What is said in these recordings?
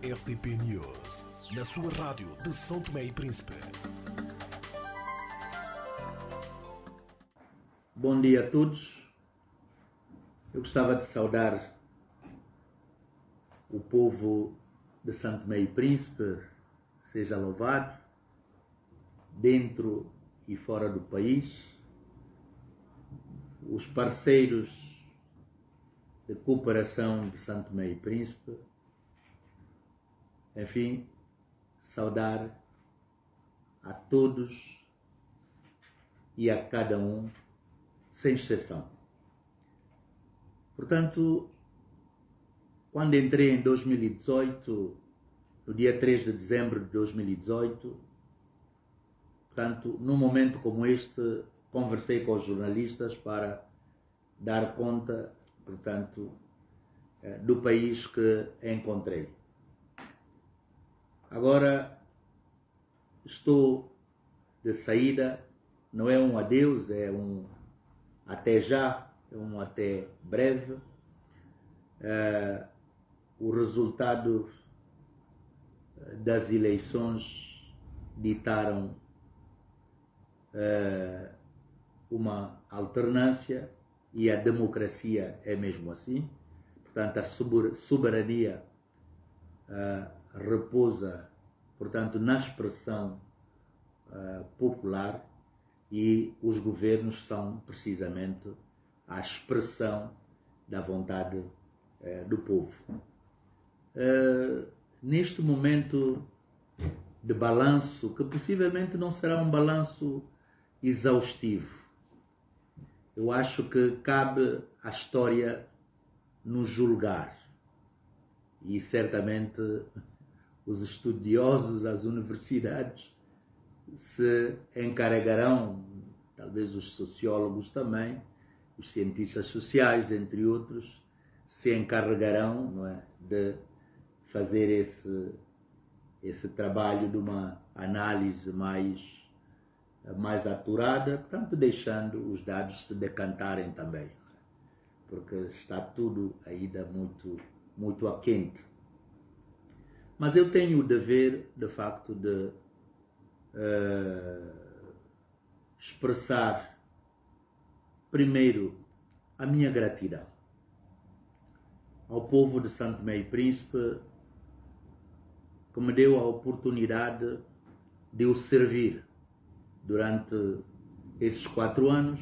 SDP News, na sua rádio de São Tomé e Príncipe. Bom dia a todos. Eu gostava de saudar o povo de São Tomé e Príncipe, seja louvado, dentro e fora do país, os parceiros de cooperação de São Tomé e Príncipe, enfim, saudar a todos e a cada um, sem exceção. Portanto, quando entrei em 2018, no dia 3 de dezembro de 2018, portanto, num momento como este, conversei com os jornalistas para dar conta, portanto, do país que encontrei. Agora estou de saída, não é um adeus, é um até já, é um até breve. O resultado das eleições ditaram uma alternância e a democracia é mesmo assim. Portanto, a soberania repousa, portanto, na expressão popular, e os governos são precisamente a expressão da vontade do povo. Neste momento de balanço, que possivelmente não será um balanço exaustivo, eu acho que cabe à história nos julgar, e certamente os estudiosos, as universidades, se encarregarão, talvez os sociólogos também, os cientistas sociais, entre outros, se encarregarão, não é, de fazer esse trabalho de uma análise mais apurada, portanto, deixando os dados se decantarem também, porque está tudo ainda muito a quente. Mas eu tenho o dever, de facto, de expressar primeiro a minha gratidão ao povo de São Tomé e Príncipe, que me deu a oportunidade de o servir durante esses 4 anos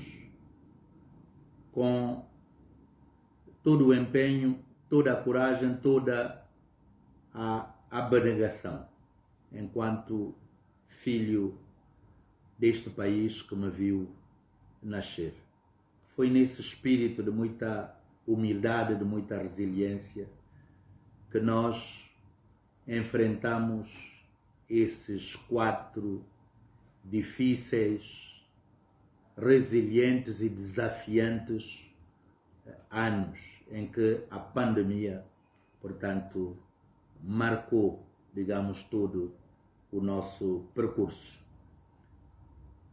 com todo o empenho, toda a coragem, toda a abnegação, enquanto filho deste país que me viu nascer. Foi nesse espírito de muita humildade, de muita resiliência, que nós enfrentamos esses 4 difíceis, resilientes e desafiantes anos em que a pandemia, portanto, marcou, digamos, todo o nosso percurso.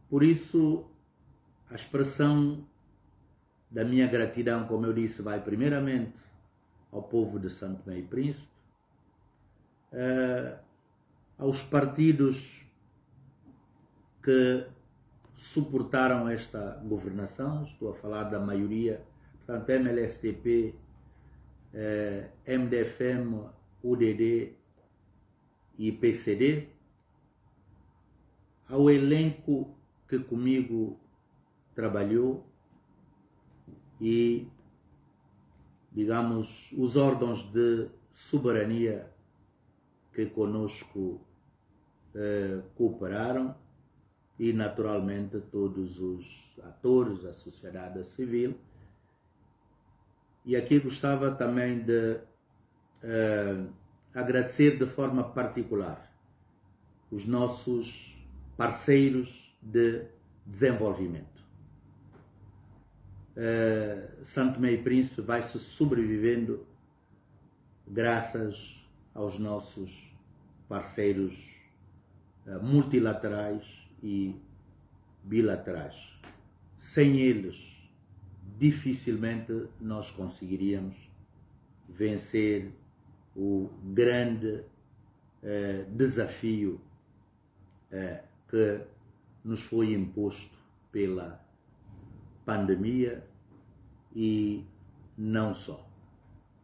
Por isso, a expressão da minha gratidão, como eu disse, vai primeiramente ao povo de São Tomé e Príncipe, aos partidos que suportaram esta governação, estou a falar da maioria, portanto, MLSTP, MDFM, UDD e PCD, ao elenco que comigo trabalhou e, digamos, os órgãos de soberania que conosco cooperaram, e naturalmente todos os atores, a sociedade civil. E aqui gostava também de agradecer de forma particular os nossos parceiros de desenvolvimento. São Tomé e Príncipe vai-se sobrevivendo graças aos nossos parceiros multilaterais e bilaterais. Sem eles, dificilmente nós conseguiríamos vencer o grande desafio que nos foi imposto pela pandemia e não só.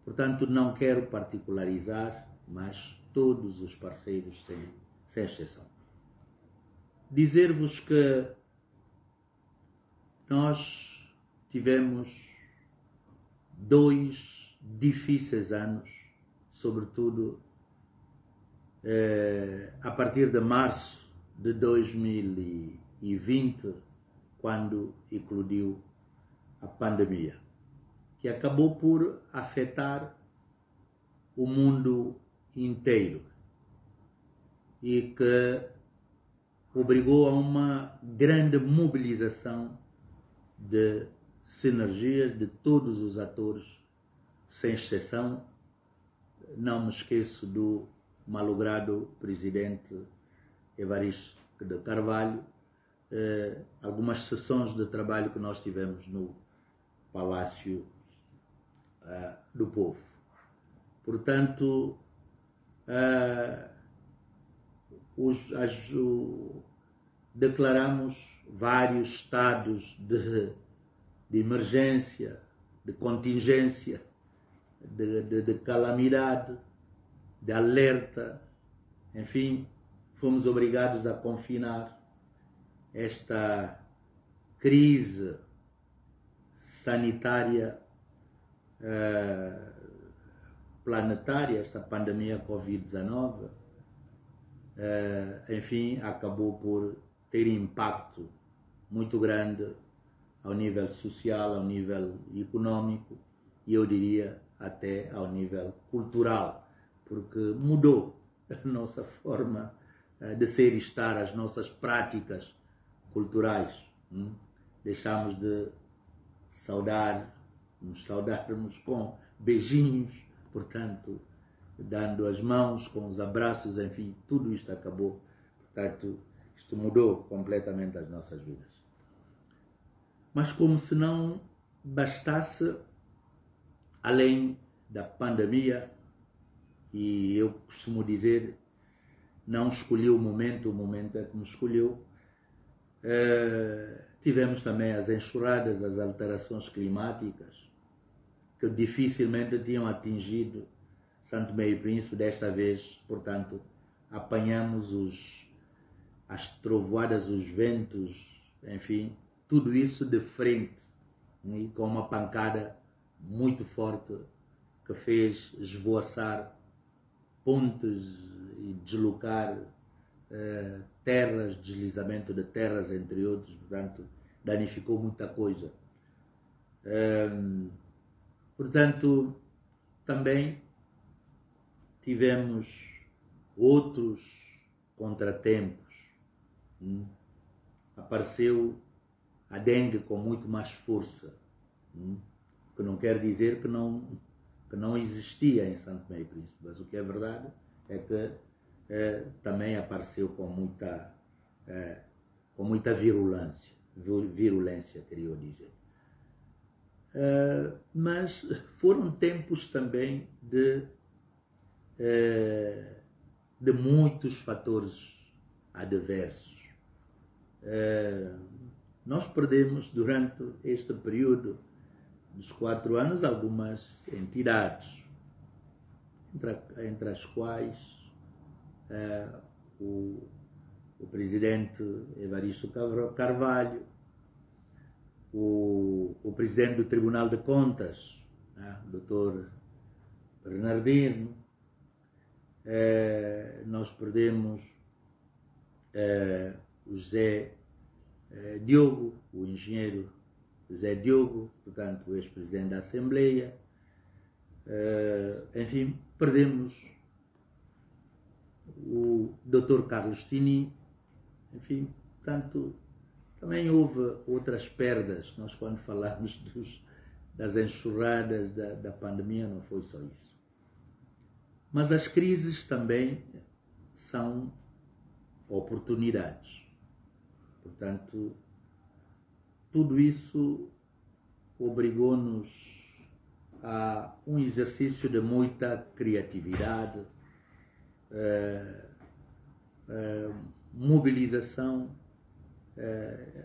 Portanto, não quero particularizar, mas todos os parceiros, sem exceção. Dizer-vos que nós tivemos 2 difíceis anos, sobretudo a partir de março de 2020, quando eclodiu a pandemia, que acabou por afetar o mundo inteiro e que obrigou a uma grande mobilização de sinergias de todos os atores, sem exceção. Não me esqueço do malogrado presidente Evaristo de Carvalho, algumas sessões de trabalho que nós tivemos no Palácio do Povo. Portanto, declaramos vários estados de emergência, de contingência, de calamidade, de alerta, enfim, fomos obrigados a confinar esta crise sanitária planetária, esta pandemia Covid-19, enfim, acabou por ter impacto muito grande ao nível social, ao nível econômico e eu diria até ao nível cultural, porque mudou a nossa forma de ser e estar, as nossas práticas culturais. Deixamos de nos saudarmos com beijinhos, portanto, dando as mãos, com os abraços, enfim, tudo isto acabou. Portanto, isto mudou completamente as nossas vidas. Mas como se não bastasse, além da pandemia, e eu costumo dizer, não escolhi o momento é que me escolheu, tivemos também as enxurradas, as alterações climáticas, que dificilmente tinham atingido Santo Tomé e Príncipe. Desta vez, portanto, apanhamos as trovoadas, os ventos, enfim, tudo isso de frente, e com uma pancada muito forte que fez esvoaçar pontes e deslocar terras, deslizamento de terras, entre outros. Portanto, danificou muita coisa. Portanto, também tivemos outros contratempos. Apareceu a dengue com muito mais força, que não quer dizer que não existia em Santo Tomé e Príncipe, mas o que é verdade é que também apareceu com muita virulência, queria eu dizer. Mas foram tempos também de muitos fatores adversos. Nós perdemos durante este período dos 4 anos algumas entidades, entre as quais o presidente Evaristo Carvalho, o presidente do Tribunal de Contas, Dr. Bernardino. Nós perdemos o José Diogo, o engenheiro José Diogo, portanto, o ex-presidente da Assembleia. Enfim, perdemos o Dr. Carlos Tini. Enfim, portanto, também houve outras perdas. Nós, quando falamos das enxurradas da pandemia, não foi só isso. Mas as crises também são oportunidades. Portanto, tudo isso obrigou-nos a um exercício de muita criatividade, mobilização,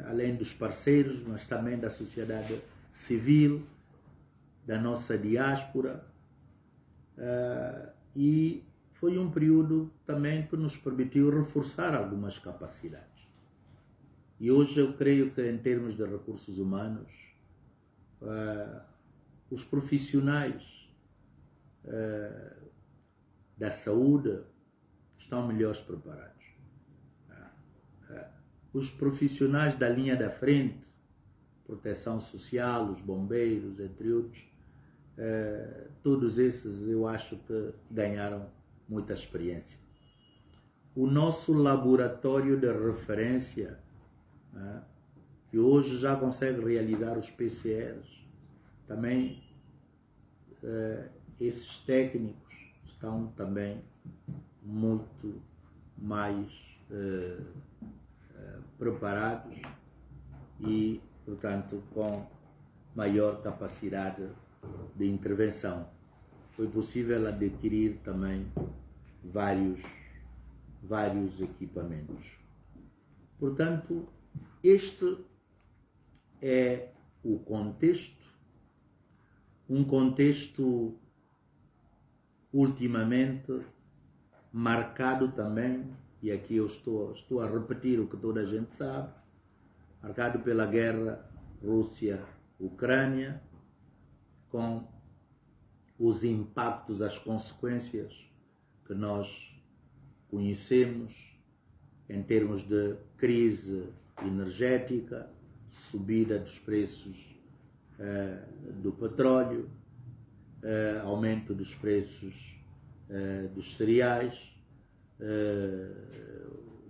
além dos parceiros, mas também da sociedade civil, da nossa diáspora, e foi um período também que nos permitiu reforçar algumas capacidades. E hoje eu creio que, em termos de recursos humanos, os profissionais da saúde estão melhores preparados. Os profissionais da linha da frente, proteção social, os bombeiros, entre outros, todos esses eu acho que ganharam muita experiência. O nosso laboratório de referência, que hoje já consegue realizar os PCRs, também esses técnicos estão também muito mais preparados e, portanto, com maior capacidade de intervenção. Foi possível adquirir também vários equipamentos. Portanto, este é o contexto, um contexto ultimamente marcado também, e aqui eu estou a repetir o que toda a gente sabe, marcado pela guerra Rússia-Ucrânia, com os impactos, as consequências que nós conhecemos em termos de crise energética, subida dos preços do petróleo, aumento dos preços dos cereais,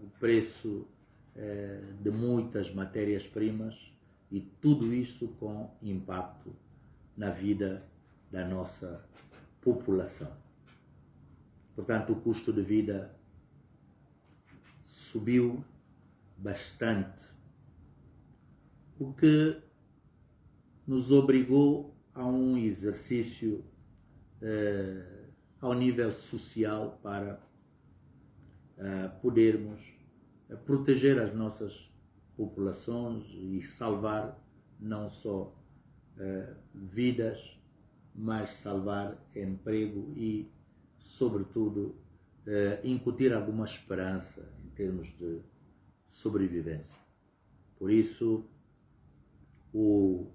o preço de muitas matérias-primas, e tudo isso com impacto na vida da nossa população. Portanto, o custo de vida subiu bastante, o que nos obrigou a um exercício ao nível social para podermos proteger as nossas populações e salvar não só vidas, mas salvar emprego e, sobretudo, incutir alguma esperança em termos de sobrevivência. Por isso, o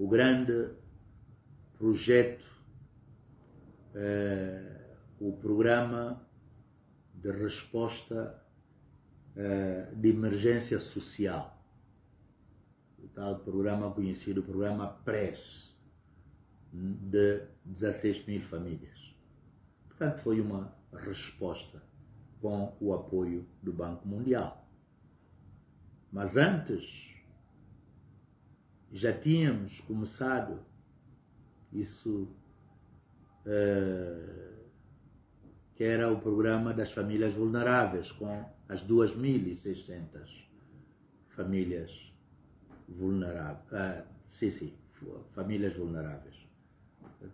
grande projeto, o programa de resposta de emergência social, o tal programa conhecido, o programa PRES, de 16 mil famílias. Portanto, foi uma resposta com o apoio do Banco Mundial. Mas antes, já tínhamos começado isso, que era o programa das famílias vulneráveis, com as 2.600 famílias vulneráveis, famílias vulneráveis,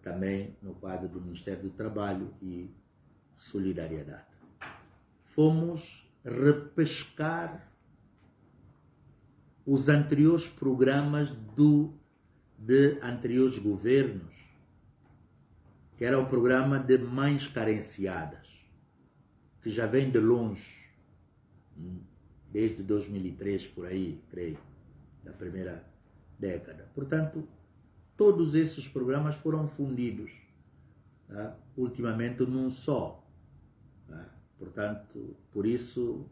também no quadro do Ministério do Trabalho e Solidariedade. Fomos repescar os anteriores programas de anteriores governos, que era o programa de mães carenciadas, que já vem de longe, desde 2003 por aí, creio, da primeira década. Portanto, todos esses programas foram fundidos, ultimamente num só. Portanto, por isso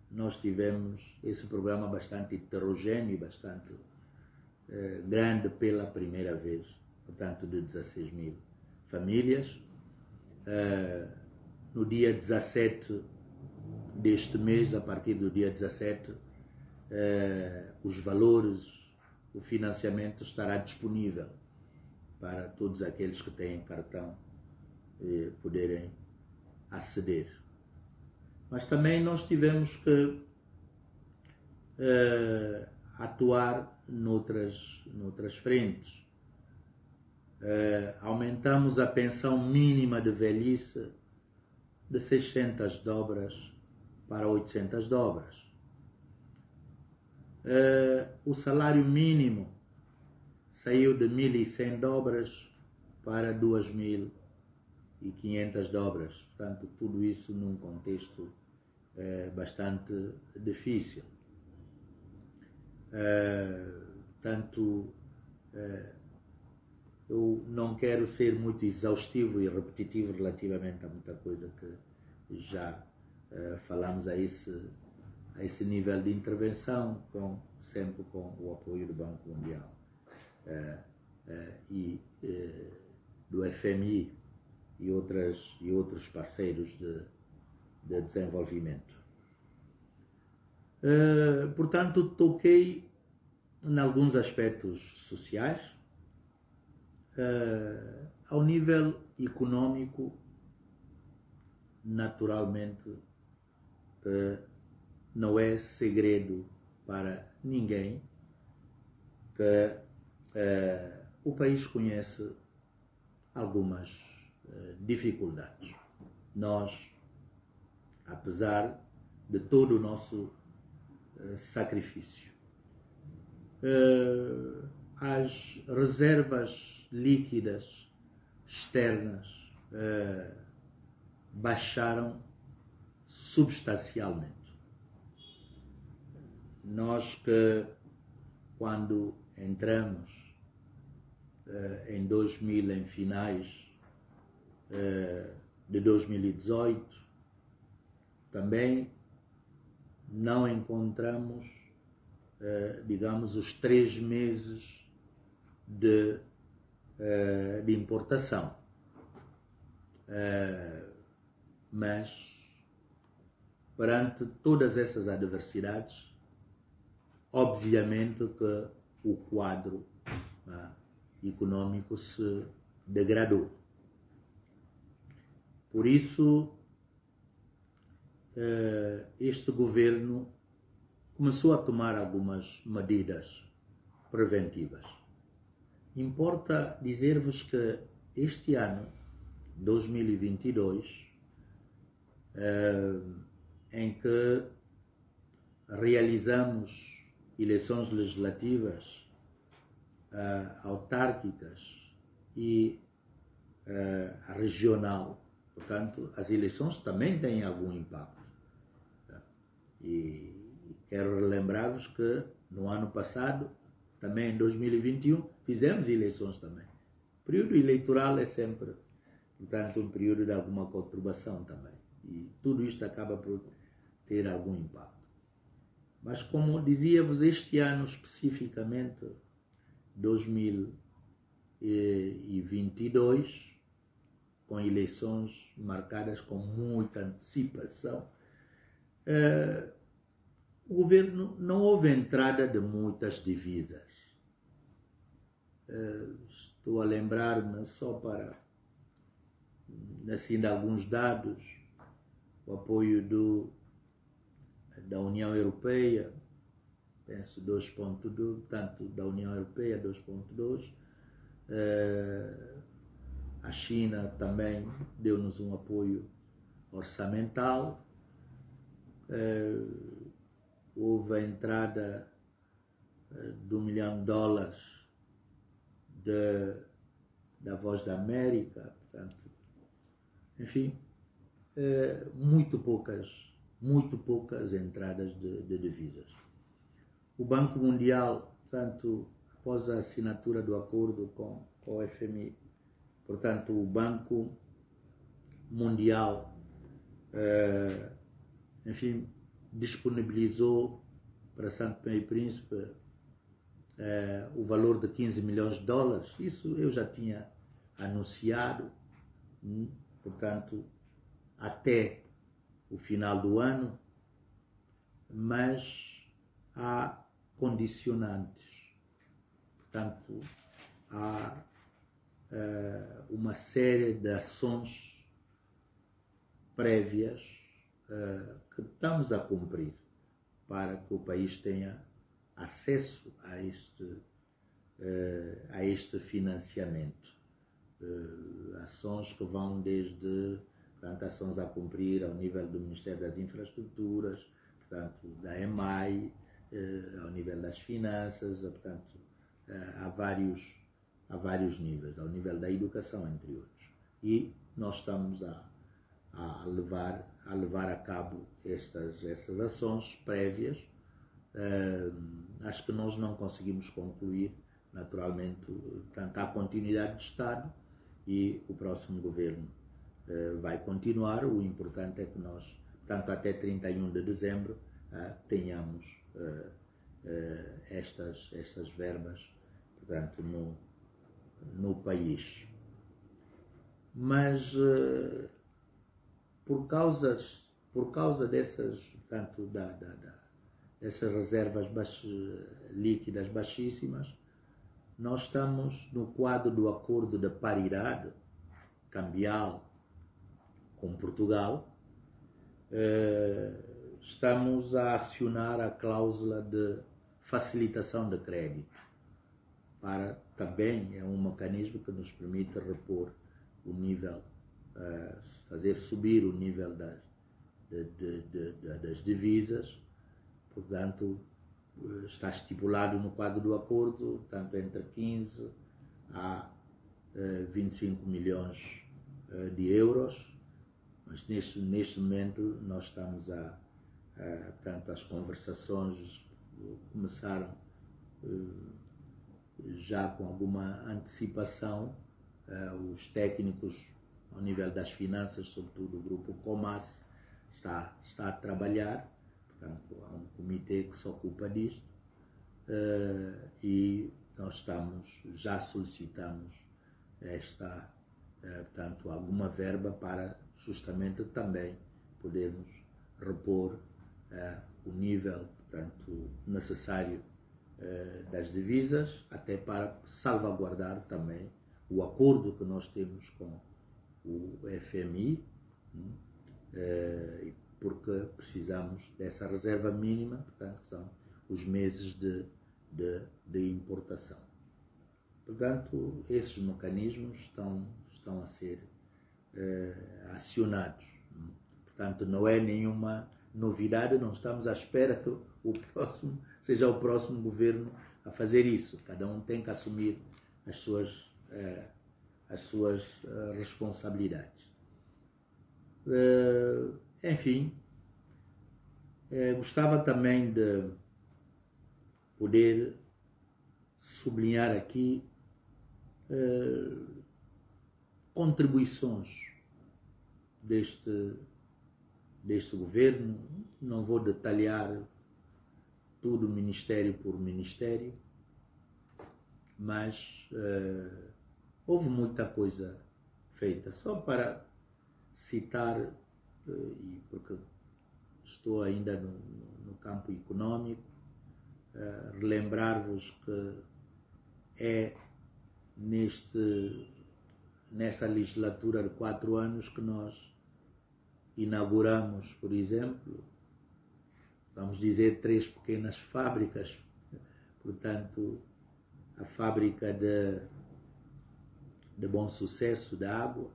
nós tivemos esse programa bastante heterogêneo, bastante grande pela primeira vez, portanto, de 16 mil famílias. No dia 17 deste mês, a partir do dia 17, os valores, o financiamento estará disponível para todos aqueles que têm cartão poderem aceder. Mas também nós tivemos que atuar noutras frentes. Aumentamos a pensão mínima de velhice de 600 dobras para 800 dobras. O salário mínimo saiu de 1.100 dobras para 2.500 dobras. Portanto, tudo isso num contexto bastante difícil. Eu não quero ser muito exaustivo e repetitivo relativamente a muita coisa que já falamos a esse nível de intervenção, sempre com o apoio do Banco Mundial e do FMI e outros parceiros de desenvolvimento. Portanto, toquei em alguns aspectos sociais. Ao nível econômico, naturalmente, não é segredo para ninguém que o país conhece algumas dificuldades. Nós, apesar de todo o nosso sacrifício, as reservas líquidas externas baixaram substancialmente. Nós que, quando entramos em 2000, em finais de 2018, também não encontramos, digamos, os 3 meses de importação. Mas, perante todas essas adversidades, obviamente que o quadro econômico se degradou. Por isso, este governo começou a tomar algumas medidas preventivas. Importa dizer-vos que este ano, 2022, em que realizamos eleições legislativas, autárquicas e regional, portanto, as eleições também têm algum impacto. E quero relembrar-vos que no ano passado, também em 2021, fizemos eleições também. O período eleitoral é sempre, portanto, um período de alguma conturbação também. E tudo isto acaba por ter algum impacto. Mas, como dizia-vos, este ano especificamente, 2022, com eleições marcadas com muita antecipação, o governo não houve entrada de muitas divisas. Estou a lembrar-me só para, assim, de alguns dados, o apoio da União Europeia, penso 2.2, tanto da União Europeia 2.2, a China também deu-nos um apoio orçamental, houve a entrada de $1 milhão da Voz da América, portanto, enfim, muito poucas entradas de divisas. O Banco Mundial, portanto, após a assinatura do acordo com o FMI, portanto, o Banco Mundial, enfim, disponibilizou para Santo Tomé e Príncipe o valor de $15 milhões. Isso eu já tinha anunciado, portanto, até o final do ano, mas há condicionantes. Portanto, há uma série de ações prévias que estamos a cumprir para que o país tenha acesso a este financiamento. Ações que vão desde portanto, ações a cumprir ao nível do Ministério das Infraestruturas, portanto, da EMAI, ao nível das finanças, portanto, há vários níveis, ao nível da educação, entre outros. E nós estamos a levar a cabo essas ações prévias. Acho que nós não conseguimos concluir, naturalmente, portanto, há continuidade de Estado e o próximo governo vai continuar. O importante é que nós, portanto, até 31 de dezembro, tenhamos estas verbas, portanto, no país. Mas por causa dessas, portanto, dessas reservas líquidas baixíssimas, nós estamos no quadro do acordo de paridade cambial com Portugal, estamos a acionar a cláusula de facilitação de crédito, também é um mecanismo que nos permite repor o nível, fazer subir o nível das divisas. Portanto, está estipulado no quadro do acordo, portanto, entre 15 a 25 milhões de euros, mas neste momento nós estamos portanto, as conversações começaram já com alguma antecipação. Os técnicos ao nível das finanças, sobretudo o grupo Comas, está a trabalhar. Portanto, há um comitê que se ocupa disto, e nós já solicitamos portanto, alguma verba para justamente também podermos repor o nível, portanto, necessário das divisas, até para salvaguardar também o acordo que nós temos com o FMI, porque precisamos dessa reserva mínima, portanto, que são os meses de importação. Portanto, esses mecanismos estão a ser acionados. Portanto, não é nenhuma novidade, não estamos à espera que seja o próximo governo a fazer isso. Cada um tem que assumir as suas responsabilidades. Enfim, gostava também de poder sublinhar aqui contribuições deste governo. Não vou detalhar tudo ministério por ministério, mas houve muita coisa feita. Só para citar, e porque estou ainda no campo econômico, relembrar-vos que é nesta legislatura de 4 anos que nós inauguramos, por exemplo, vamos dizer, 3 pequenas fábricas. Portanto, a fábrica de Bom Sucesso da água,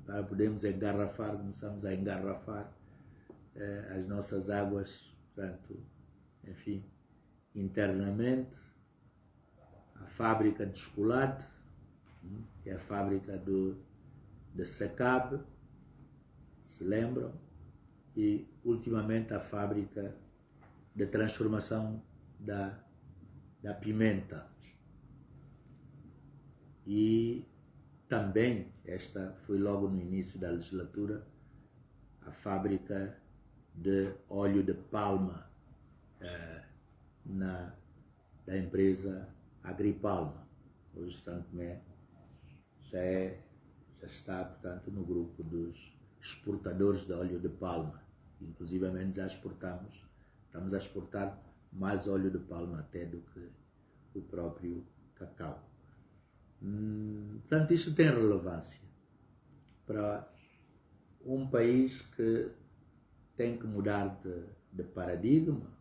para podermos engarrafar, começamos a engarrafar as nossas águas, portanto, enfim, internamente. A fábrica de chocolate, que é a fábrica de Sacab, se lembram? E, ultimamente, a fábrica de transformação da pimenta. E também, esta foi logo no início da legislatura, a fábrica de óleo de palma da empresa Agripalma. Hoje Santo Tomé já está, portanto, no grupo dos exportadores de óleo de palma. Inclusive já estamos a exportar mais óleo de palma até do que o próprio cacau. Portanto, isto tem relevância para um país que tem que mudar de paradigma,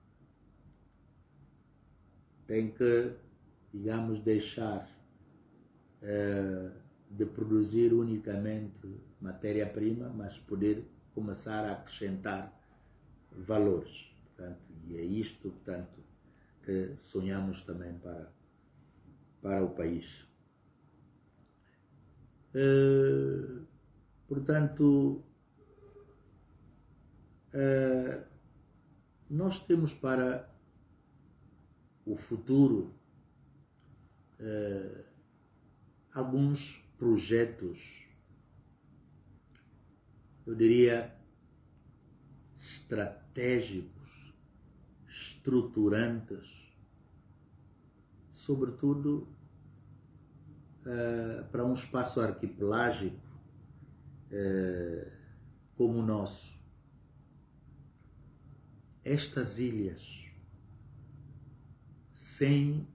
tem que, digamos, deixar de produzir unicamente matéria-prima, mas poder começar a acrescentar valores. Portanto, e é isto, portanto, que sonhamos também para o país. Portanto, nós temos para o futuro alguns projetos, eu diria, estratégicos, estruturantes, sobretudo para um espaço arquipelágico como o nosso. Estas ilhas, sem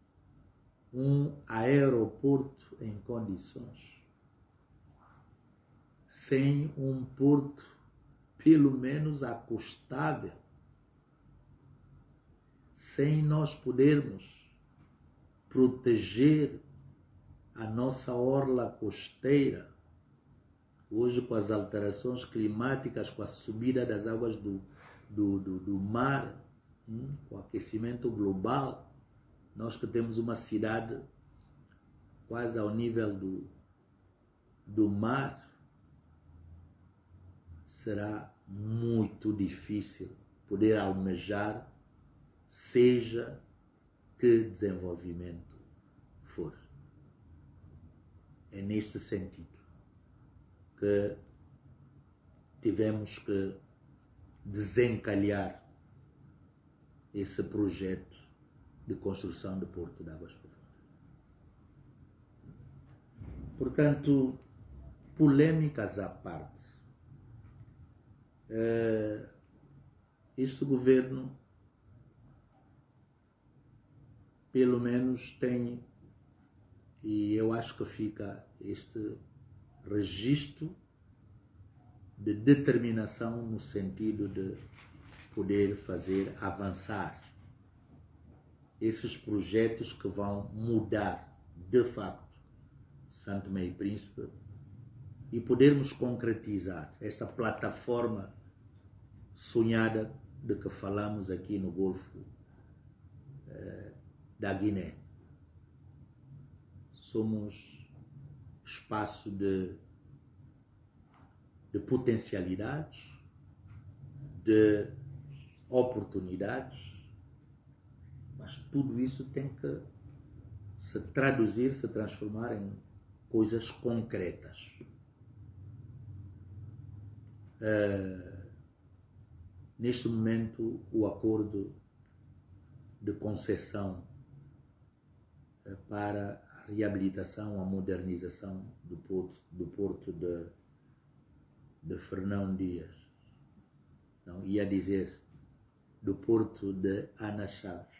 um aeroporto em condições, sem um porto pelo menos acostável, sem nós podermos proteger a nossa orla costeira, hoje com as alterações climáticas, com a subida das águas do mar, com o aquecimento global, nós que temos uma cidade quase ao nível do mar, será muito difícil poder almejar seja que desenvolvimento for. É neste sentido que tivemos que desencalhar esse projeto de construção de Porto de Águas Profundas. Portanto, polêmicas à parte, este governo pelo menos tem, e eu acho que fica este registro de determinação no sentido de poder fazer avançar esses projetos que vão mudar de facto São Tomé e Príncipe e podermos concretizar esta plataforma sonhada de que falamos aqui no Golfo da Guiné. Somos espaço de potencialidades, de oportunidades, mas tudo isso tem que se traduzir, se transformar em coisas concretas. Neste momento, o acordo de concessão para a reabilitação, a modernização do porto de Fernão Dias, não ia dizer do porto de Ana Chaves,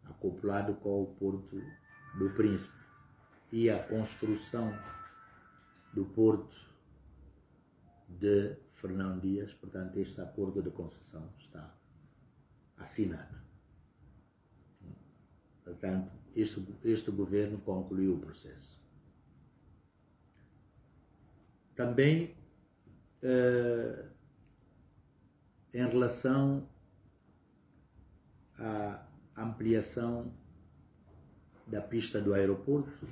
acoplado com o porto do Príncipe, e a construção do porto de Fernão Dias. Portanto, este acordo de concessão está assinado. Portanto, este governo concluiu o processo. Também, em relação à ampliação da pista do aeroporto,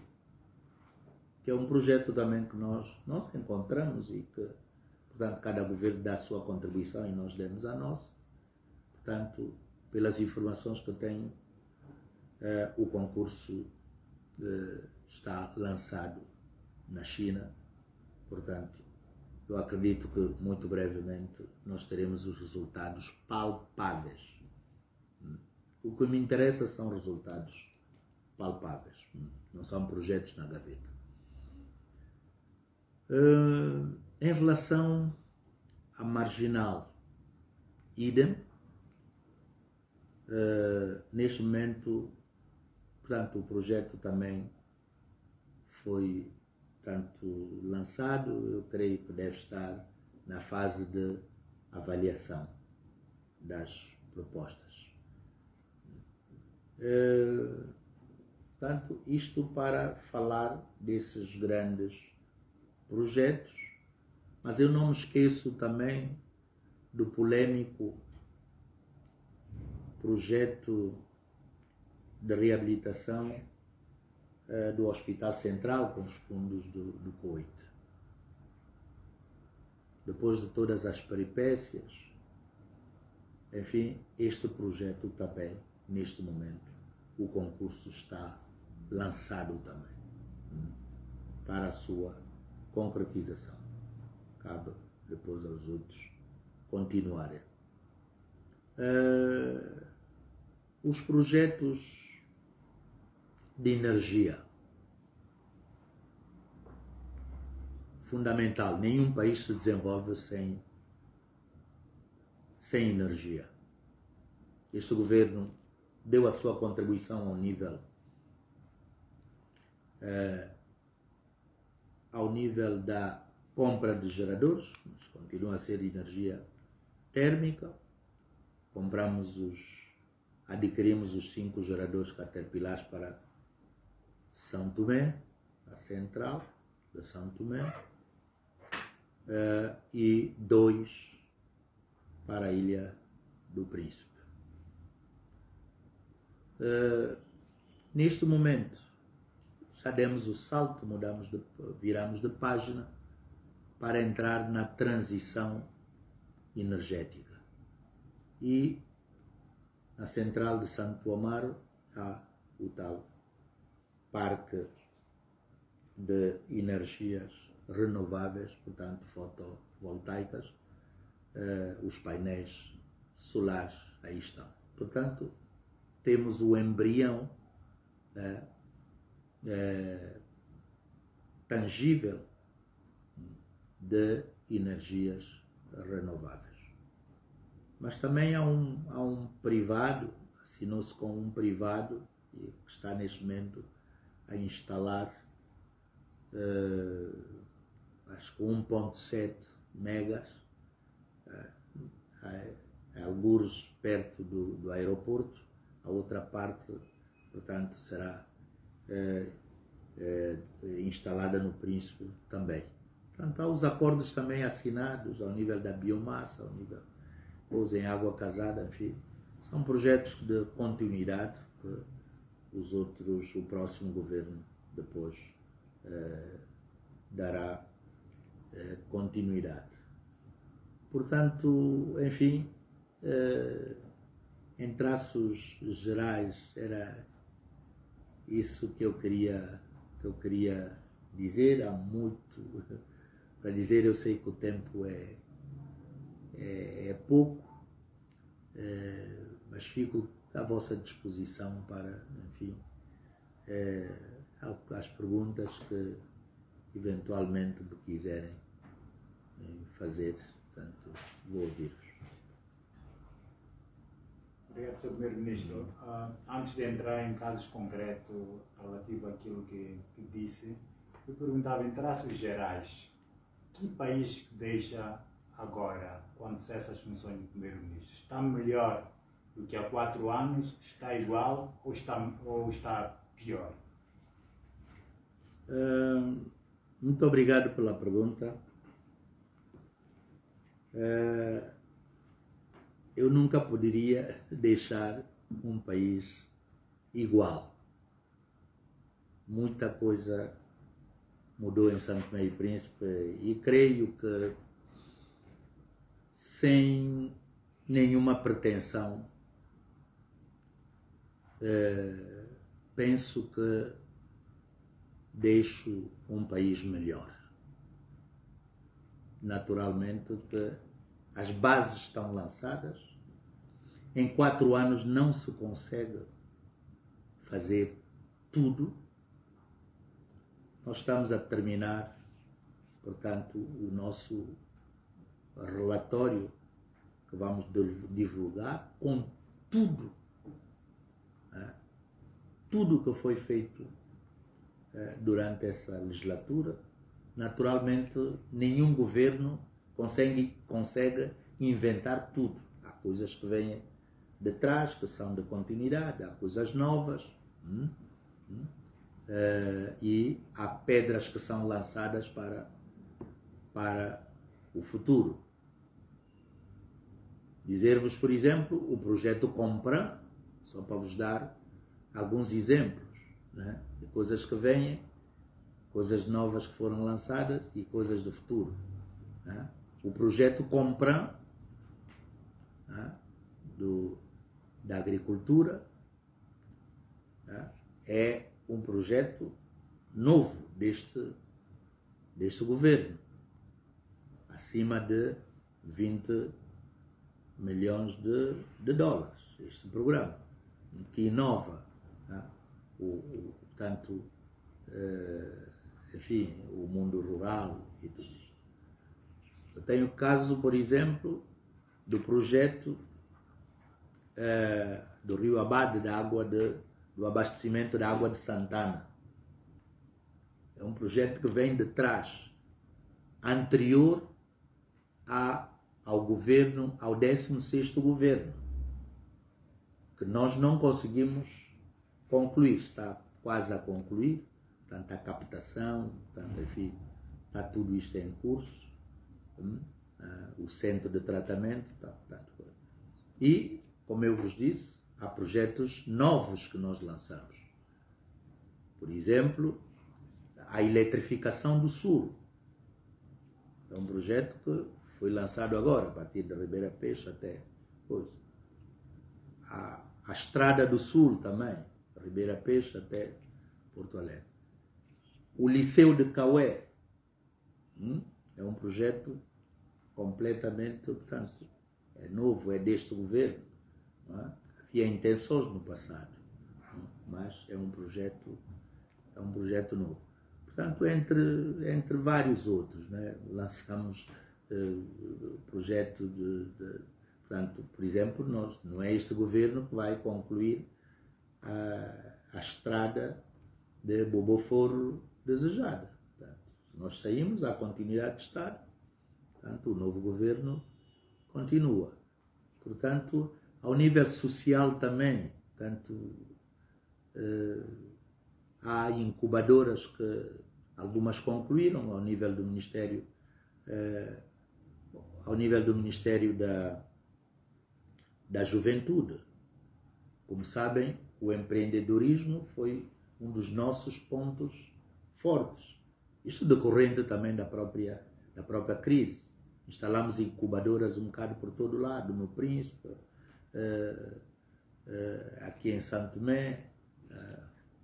que é um projeto também que nós encontramos e que, portanto, cada governo dá a sua contribuição e nós demos a nossa. Portanto, pelas informações que eu tenho, o concurso está lançado na China. Portanto, eu acredito que muito brevemente nós teremos os resultados palpáveis. O que me interessa são resultados palpáveis, não são projetos na gaveta. Em relação à marginal, idem. Neste momento, portanto, o projeto também foi lançado, eu creio que deve estar na fase de avaliação das propostas. Portanto, isto para falar desses grandes projetos, mas eu não me esqueço também do polêmico projeto de reabilitação do Hospital Central com os fundos do COIT. Depois de todas as peripécias, enfim, este projeto também, neste momento, o concurso está lançado também para a sua concretização. Cabe depois aos outros continuarem. Os projetos de energia, fundamental, nenhum país se desenvolve sem energia. Este governo deu a sua contribuição ao nível da compra de geradores, mas continua a ser energia térmica. Adquirimos os 5 geradores Caterpillar para São Tomé, a central de São Tomé, e 2 para a Ilha do Príncipe. Neste momento, já demos o salto, viramos de página para entrar na transição energética. E na central de Santo Amaro há o tal parque de energias renováveis, portanto fotovoltaicas, os painéis solares aí estão. Portanto, temos o embrião tangível de energias renováveis. Mas também há um privado, assinou-se com um privado que está neste momento a instalar acho que 1.7 megas, algures perto do aeroporto. A outra parte, portanto, será instalada no Príncipe também. Portanto, há os acordos também assinados ao nível da biomassa, ao nível em água casada, enfim. São projetos de continuidade que o próximo governo depois dará continuidade. Portanto, enfim, em traços gerais, era isso que eu queria dizer. Há muito para dizer, eu sei que o tempo é pouco, mas fico à vossa disposição para, enfim, as perguntas que eventualmente me quiserem fazer. Portanto, vou ouvir-vos. Obrigado, Sr. Primeiro-Ministro. Antes de entrar em casos concretos relativo àquilo que disse, eu perguntava em traços gerais, que país deixa agora, quando cessa as funções de Primeiro-Ministro? Está melhor do que há 4 anos? Está igual ou está pior? Muito obrigado pela pergunta. Eu nunca poderia deixar um país igual. Muita coisa mudou em São Tomé e Príncipe e creio que, sem nenhuma pretensão, penso que deixo um país melhor. Naturalmente que as bases estão lançadas. Em 4 anos não se consegue fazer tudo. Nós estamos a terminar, portanto, o nosso relatório que vamos divulgar com tudo, tudo que foi feito durante essa legislatura. Naturalmente, nenhum governo consegue inventar tudo. Há coisas que vêm de trás, que são de continuidade, há coisas novas. E há pedras que são lançadas para o futuro. Dizer-vos, por exemplo, o projeto Compran, só para vos dar alguns exemplos, né, de coisas que vêm, coisas novas que foram lançadas e coisas do futuro. Né? O projeto Compran, né, da agricultura, né, é um projeto novo deste governo, acima de 20 milhões de dólares, este programa, que inova, né, tanto, enfim, o mundo rural e tudo isso. Eu tenho o caso, por exemplo, do projeto do Rio Abade, do abastecimento da água de Santana. É um projeto que vem de trás, anterior ao governo, ao 16º governo, que nós não conseguimos concluir, está quase a concluir, portanto a captação, portanto, enfim, está tudo isto em curso, o centro de tratamento, portanto, e, como eu vos disse, há projetos novos que nós lançamos. Por exemplo, a eletrificação do Sul. É um projeto que foi lançado agora, a partir de Ribeira Peixe até hoje. A Estrada do Sul também, Ribeira Peixe até Porto Alegre. O Liceu de Cauê é um projeto completamente, portanto, é novo, é deste governo. Havia intenções no passado, mas é um projeto novo. Portanto, entre vários outros, né? Lançamos projeto portanto, por exemplo, não é este governo que vai concluir a estrada de Boboforo desejada. Portanto, nós saímos, há continuidade de Estado, portanto, o novo governo continua. Portanto, ao nível social também, portanto, há incubadoras que algumas concluíram ao nível do Ministério, da Juventude. Como sabem, o empreendedorismo foi um dos nossos pontos fortes. Isto decorrente também da própria crise. Instalamos incubadoras um bocado por todo lado, no Príncipe, aqui em Santo Tomé,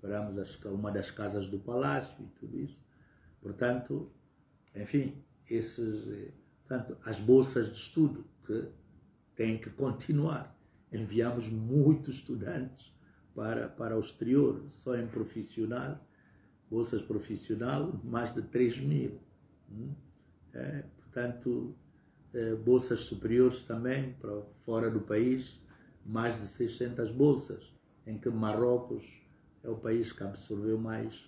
paramos uma das casas do Palácio e tudo isso. Portanto, enfim, portanto, as bolsas de estudo que têm que continuar. Enviamos muitos estudantes para o exterior, só em profissional, bolsas profissional, mais de 3.000. Portanto, bolsas superiores também para fora do país, mais de 600 bolsas, em que Marrocos é o país que absorveu mais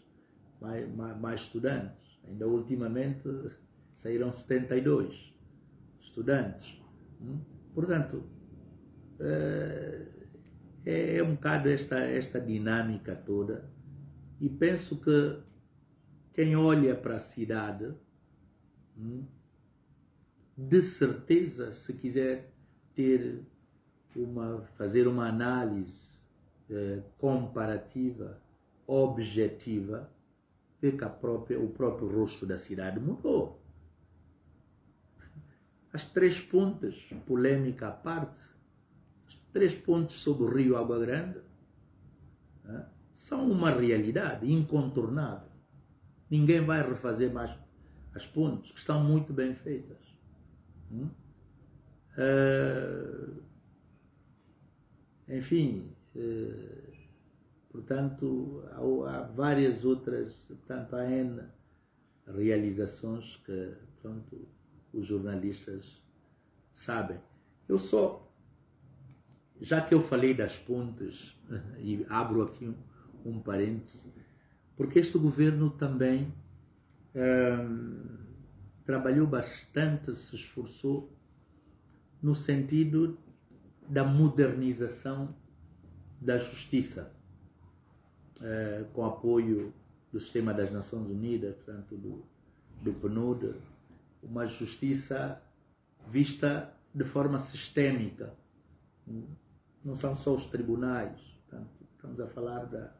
estudantes. Ainda ultimamente saíram 72 estudantes. Portanto, é um bocado esta dinâmica toda, e penso que quem olha para a cidade, de certeza, se quiser fazer uma análise comparativa, objetiva, vê que o próprio rosto da cidade mudou. As 3 pontes, polêmica à parte, as 3 pontes sobre o rio Água Grande, são uma realidade incontornável. Ninguém vai refazer mais as pontes, que estão muito bem feitas. Enfim, portanto, há várias outras, portanto, há N realizações que, pronto, os jornalistas sabem. Já que eu falei das pontes, e abro aqui um parêntese, porque este governo também trabalhou bastante, se esforçou no sentido da modernização da justiça. com apoio do sistema das Nações Unidas, portanto do PNUD, uma justiça vista de forma sistémica. Não são só os tribunais, portanto, estamos a falar da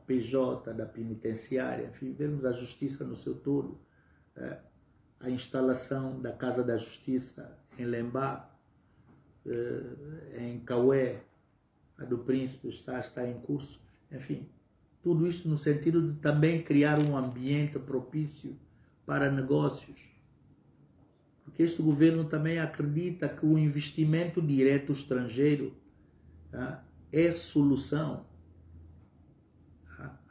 PJ, da penitenciária, enfim, vemos a justiça no seu todo. A instalação da Casa da Justiça em Lembá, em Caué, a do Príncipe está em curso, enfim, tudo isso no sentido de também criar um ambiente propício para negócios. Porque este governo também acredita que o investimento direto estrangeiro é solução.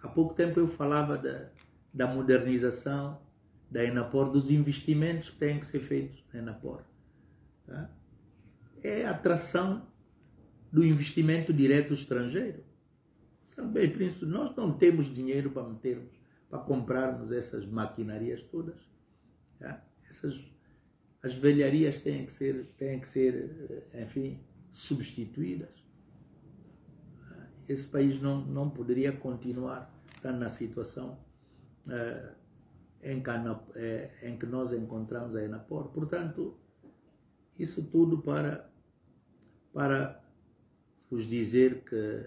Há pouco tempo eu falava da modernização da Enapor, dos investimentos que têm que ser feitos na Enapor. É a atração do investimento direto estrangeiro. Sabe bem, Príncipe, nós não temos dinheiro para metermos, para comprarmos essas maquinarias todas. As velharias têm que ser, enfim, substituídas. Esse país não poderia continuar estando na situação em que nós encontramos a Enapor. Portanto, isso tudo para vos dizer que,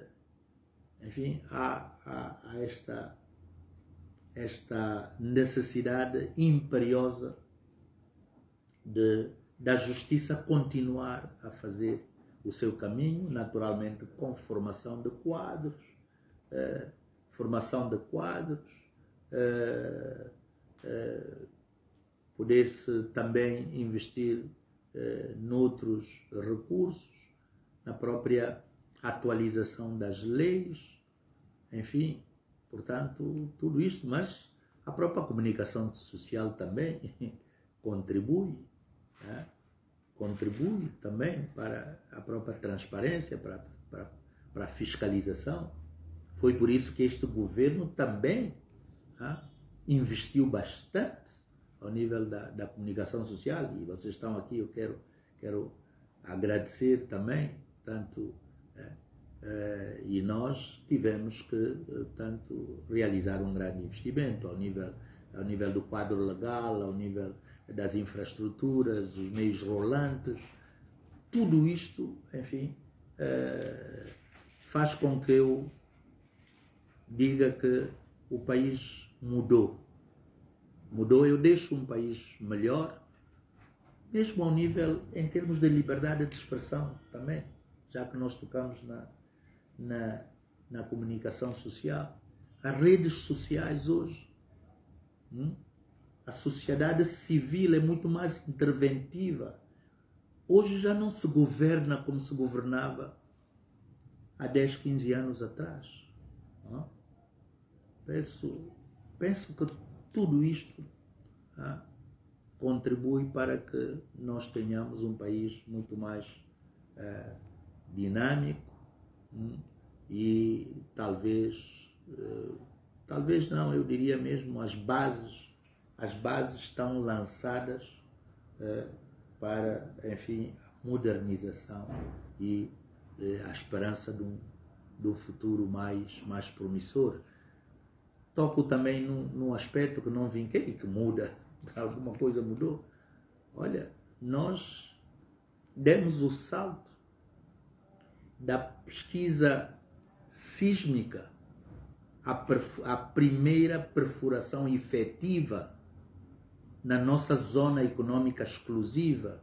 enfim, há esta necessidade imperiosa da justiça continuar a fazer o seu caminho, naturalmente com formação de quadros, poder-se também investir noutros recursos, na própria atualização das leis, enfim, portanto, tudo isto, mas a própria comunicação social também contribui também para a própria transparência, para a fiscalização. Foi por isso que este governo também investiu bastante ao nível da comunicação social, e vocês estão aqui, eu quero agradecer também, tanto, e nós tivemos que, tanto, realizar um grande investimento ao nível do quadro legal, ao nível das infraestruturas, dos meios rolantes. Tudo isto, enfim, faz com que eu diga que o país mudou. Eu deixo um país melhor, mesmo ao nível, em termos de liberdade de expressão também, já que nós tocamos na comunicação social. As redes sociais hoje, a sociedade civil é muito mais interventiva. Hoje já não se governa como se governava há 10, 15 anos atrás. Penso que tudo isto contribui para que nós tenhamos um país muito mais dinâmico e talvez não, eu diria mesmo, as bases estão lançadas para, enfim, a modernização e a esperança de um futuro mais promissor. Toco também num aspecto que não vinquei, que muda, alguma coisa mudou. Olha, nós demos o salto da pesquisa sísmica à primeira perfuração efetiva na nossa zona econômica exclusiva,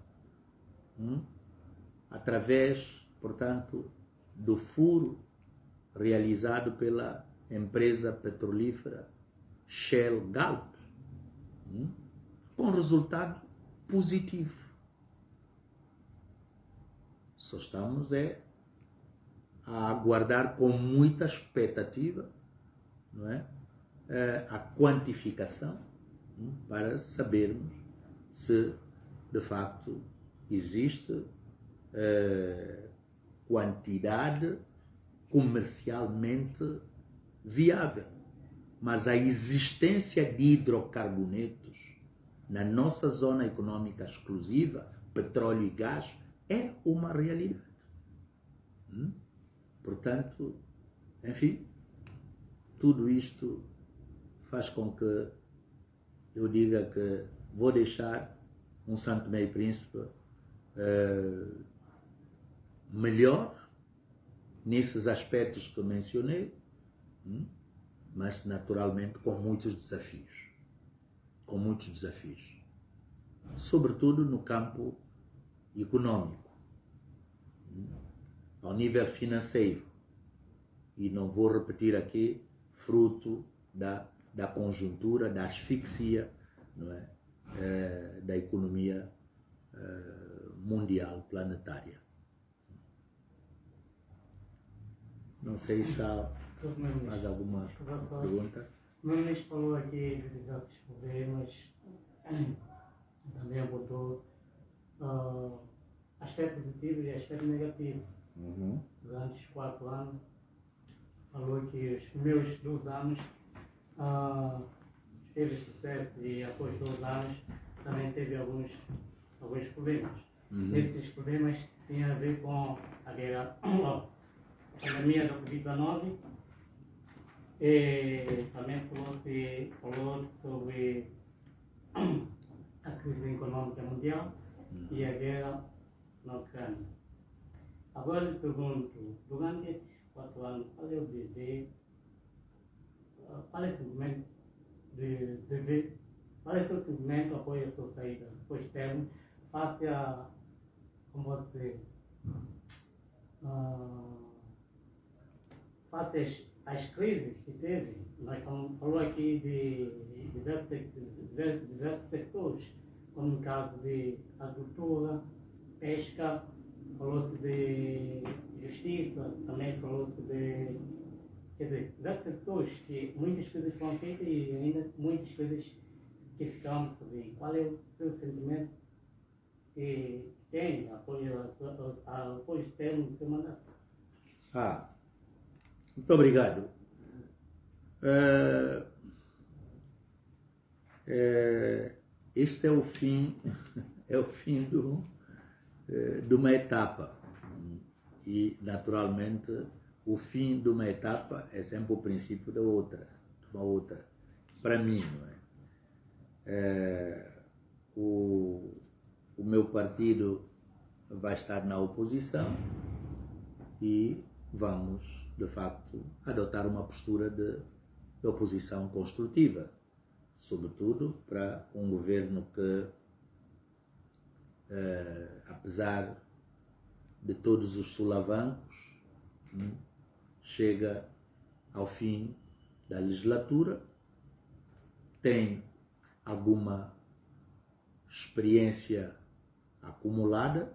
através, portanto, do furo realizado pela empresa petrolífera Shell Galp, com resultado positivo. Só estamos a aguardar com muita expectativa, não é? A quantificação, para sabermos se de facto existe quantidade comercialmente viável. Mas a existência de hidrocarbonetos na nossa zona econômica exclusiva, petróleo e gás, é uma realidade. Portanto, enfim, tudo isto faz com que eu diga que vou deixar um Santo Tomé e Príncipe melhor nesses aspectos que eu mencionei, mas naturalmente com muitos desafios. Sobretudo no campo econômico, ao nível financeiro. E não vou repetir aqui, fruto da conjuntura, da asfixia, não é? Da economia mundial, planetária. Não sei se há mais alguma pergunta. O meu ministro falou aqui de diversos problemas, também abordou aspectos positivos e aspectos negativos. Durante os 4 anos, falou que os primeiros 2 anos teve sucesso e após 2 anos também teve alguns problemas. Esses problemas tinham a ver com a guerra, a pandemia da Covid-19, e também falou sobre a crise econômica mundial e a guerra na Ucrânia. Agora lhe pergunto, durante esses 4 anos, qual é o dever, qual é o sentimento qual é o seu sentimento após a sua saída, depois termo, face a, como pode dizer, face às crises que teve? Nós falou aqui de diversos setores, como no caso de agricultura, pesca, falou-se de justiça, também falou-se de, quer dizer, diversos setores que muitas coisas foram feitas e ainda muitas coisas que ficaram por fazer. Qual é o seu sentimento que tem após o termo do seu mandato? Muito obrigado. Este é o fim de uma etapa. E, naturalmente, o fim de uma etapa é sempre o princípio de uma outra. Para mim, não é? O meu partido vai estar na oposição e vamos, de facto, adotar uma postura de oposição construtiva, sobretudo para um governo que, apesar de todos os solavancos, chega ao fim da legislatura, tem alguma experiência acumulada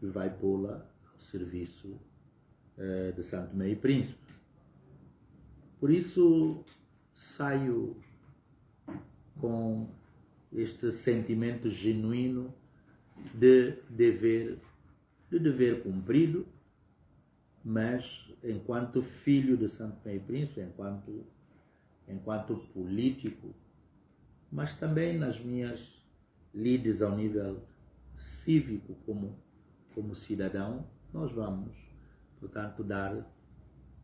e vai pô-la ao serviço de Santo Tomé e Príncipe. Por isso, saio com este sentimento genuíno de dever cumprido, mas enquanto filho de Santo Tomé e Príncipe, enquanto político, mas também nas minhas lides ao nível cívico como cidadão, nós vamos, portanto, dar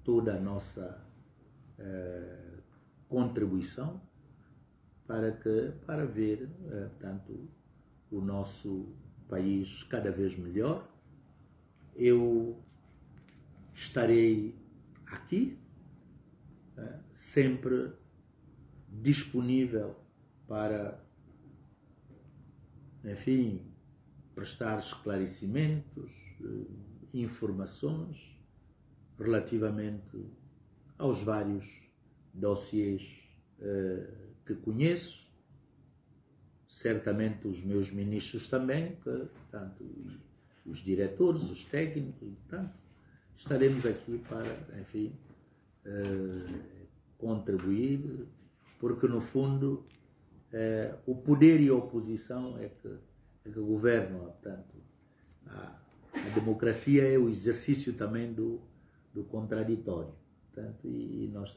toda a nossa contribuição para ver, portanto, o nosso país cada vez melhor. Eu estarei aqui, sempre disponível para, enfim, prestar esclarecimentos, informações relativamente aos vários dossiês que conheço, certamente os meus ministros também, portanto, os diretores, os técnicos, portanto, estaremos aqui para, enfim, contribuir, porque no fundo o poder e a oposição é que governam, portanto, a democracia é o exercício também do contraditório, portanto, e nós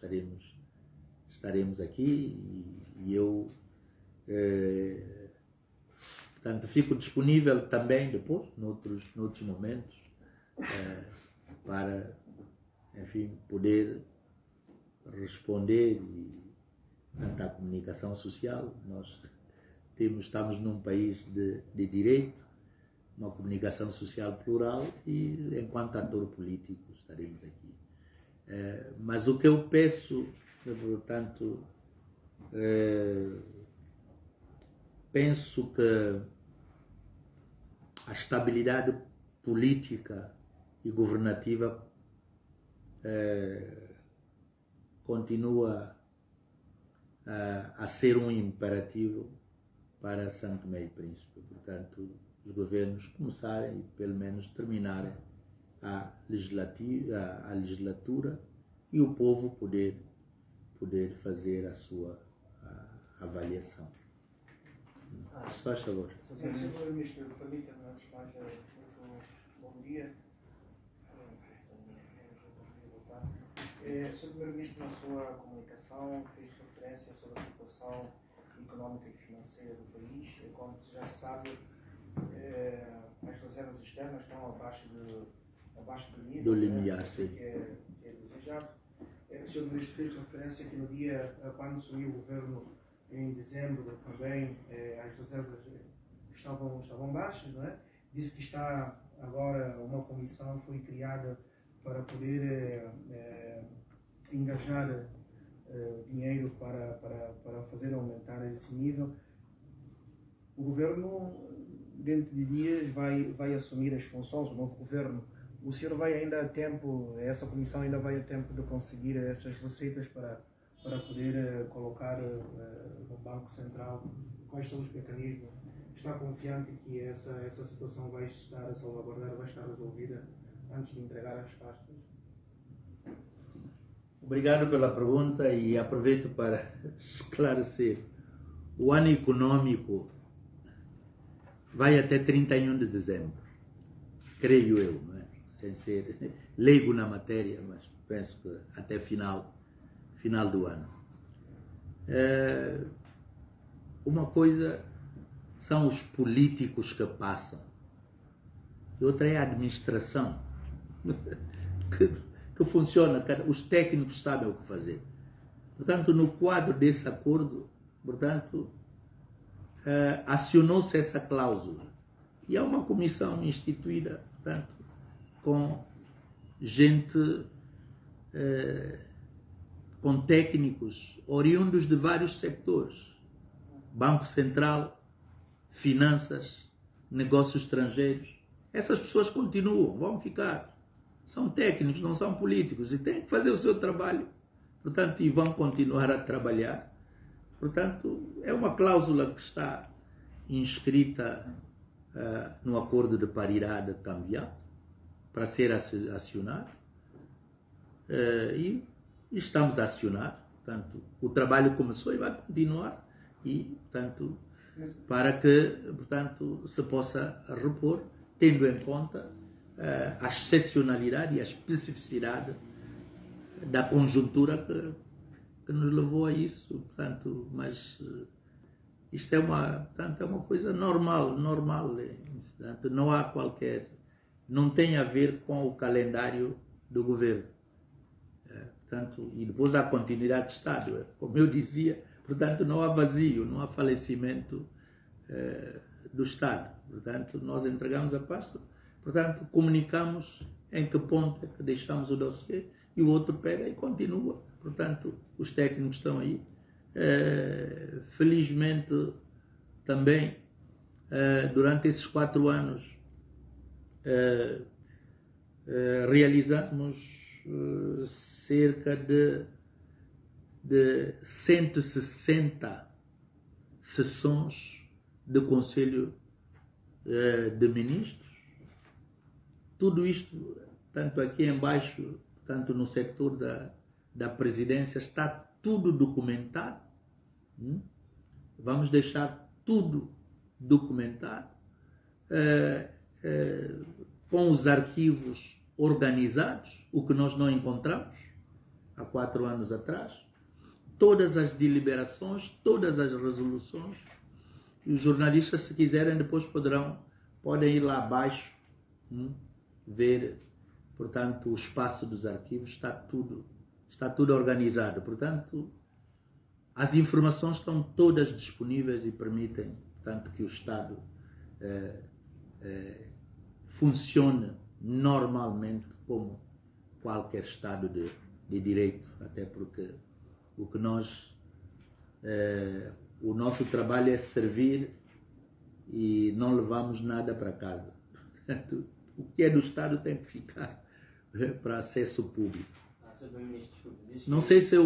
estaremos aqui e eu, portanto, fico disponível também depois, noutros momentos, para, enfim, poder responder à comunicação social. Nós estamos num país de direito, uma comunicação social plural e, enquanto ator político, estaremos aqui. Mas o que eu peço, portanto, penso que a estabilidade política e governativa continua a ser um imperativo para São Tomé e Príncipe. Portanto, os governos começarem e pelo menos terminarem a legislatura e o povo poder fazer a sua avaliação. Se faz favor. Sr. Ministro, permita-me antes de mais muito bom dia. Não sei se voltar. Sr. Primeiro-Ministro, na sua comunicação, fez referência sobre a situação económica e financeira do país. Como já se sabe, as reservas externas estão abaixo do nível do limiar, que é desejado. O Sr. Ministro fez referência que no dia, quando assumiu o governo em dezembro, também as reservas estavam baixas, não é? Disse que está agora uma comissão foi criada para poder engajar dinheiro para fazer aumentar esse nível. O governo, dentro de dias, vai assumir as funções, o novo governo. O senhor vai ainda a tempo, essa comissão ainda vai a tempo de conseguir essas receitas para poder colocar no Banco Central? Quais são os mecanismos? Está confiante que essa situação vai estar salvaguardada, vai estar resolvida antes de entregar as pastas? Obrigado pela pergunta e aproveito para esclarecer. O ano econômico vai até 31 de dezembro, creio eu, não é? Sem ser leigo na matéria, mas penso que até final do ano. Uma coisa são os políticos que passam, e outra é a administração que funciona, os técnicos sabem o que fazer. Portanto, no quadro desse acordo, portanto, acionou-se essa cláusula e há uma comissão instituída, portanto, com gente, com técnicos oriundos de vários setores: Banco Central, finanças, negócios estrangeiros. Essas pessoas continuam, vão ficar. São técnicos, não são políticos e têm que fazer o seu trabalho. Portanto, e vão continuar a trabalhar. Portanto, é uma cláusula que está inscrita no acordo de paridade cambial para ser acionado. E estamos a acionar. Portanto, o trabalho começou e vai continuar. E, portanto, para que, portanto, se possa repor, tendo em conta a excepcionalidade e a especificidade da conjuntura que nos levou a isso. Portanto, mas isto é uma coisa normal. Portanto, não há qualquer, não tem a ver com o calendário do governo. Portanto, e depois há continuidade de Estado, como eu dizia. Portanto, não há vazio, não há falecimento do Estado. Portanto, nós entregamos a pasta, portanto, comunicamos em que ponto é que deixamos o dossiê e o outro pega e continua. Portanto, os técnicos estão aí. Felizmente, também, durante esses 4 anos, realizamos cerca de 160 sessões de Conselho de Ministros. Tudo isto, tanto aqui embaixo, tanto no setor da presidência, está tudo documentado. Vamos deixar tudo documentado, com os arquivos organizados, o que nós não encontramos há 4 anos atrás. Todas as deliberações, todas as resoluções. E os jornalistas, se quiserem, depois podem ir lá abaixo, ver, portanto, o espaço dos arquivos, está está tudo organizado. Portanto, as informações estão todas disponíveis e permitem, portanto, que o Estado funcione normalmente como qualquer Estado de direito, até porque o nosso trabalho é servir e não levamos nada para casa. Portanto, o que é do Estado tem que ficar para acesso público. Não sei se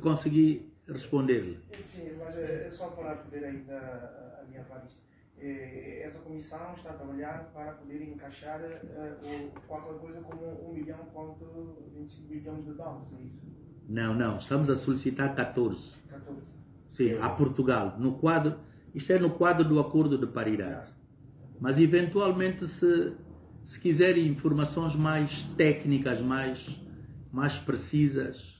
consegui responder-lhe. Sim, mas é só para poder ainda adiantar isto. Essa comissão está a trabalhar para poder encaixar qualquer coisa como 1,25 bilhões de dólares, é isso? Não, estamos a solicitar 14. 14. Sim, a Portugal. Isto é no quadro do Acordo de Paridade. Mas, eventualmente, se quiserem informações mais técnicas, mais precisas,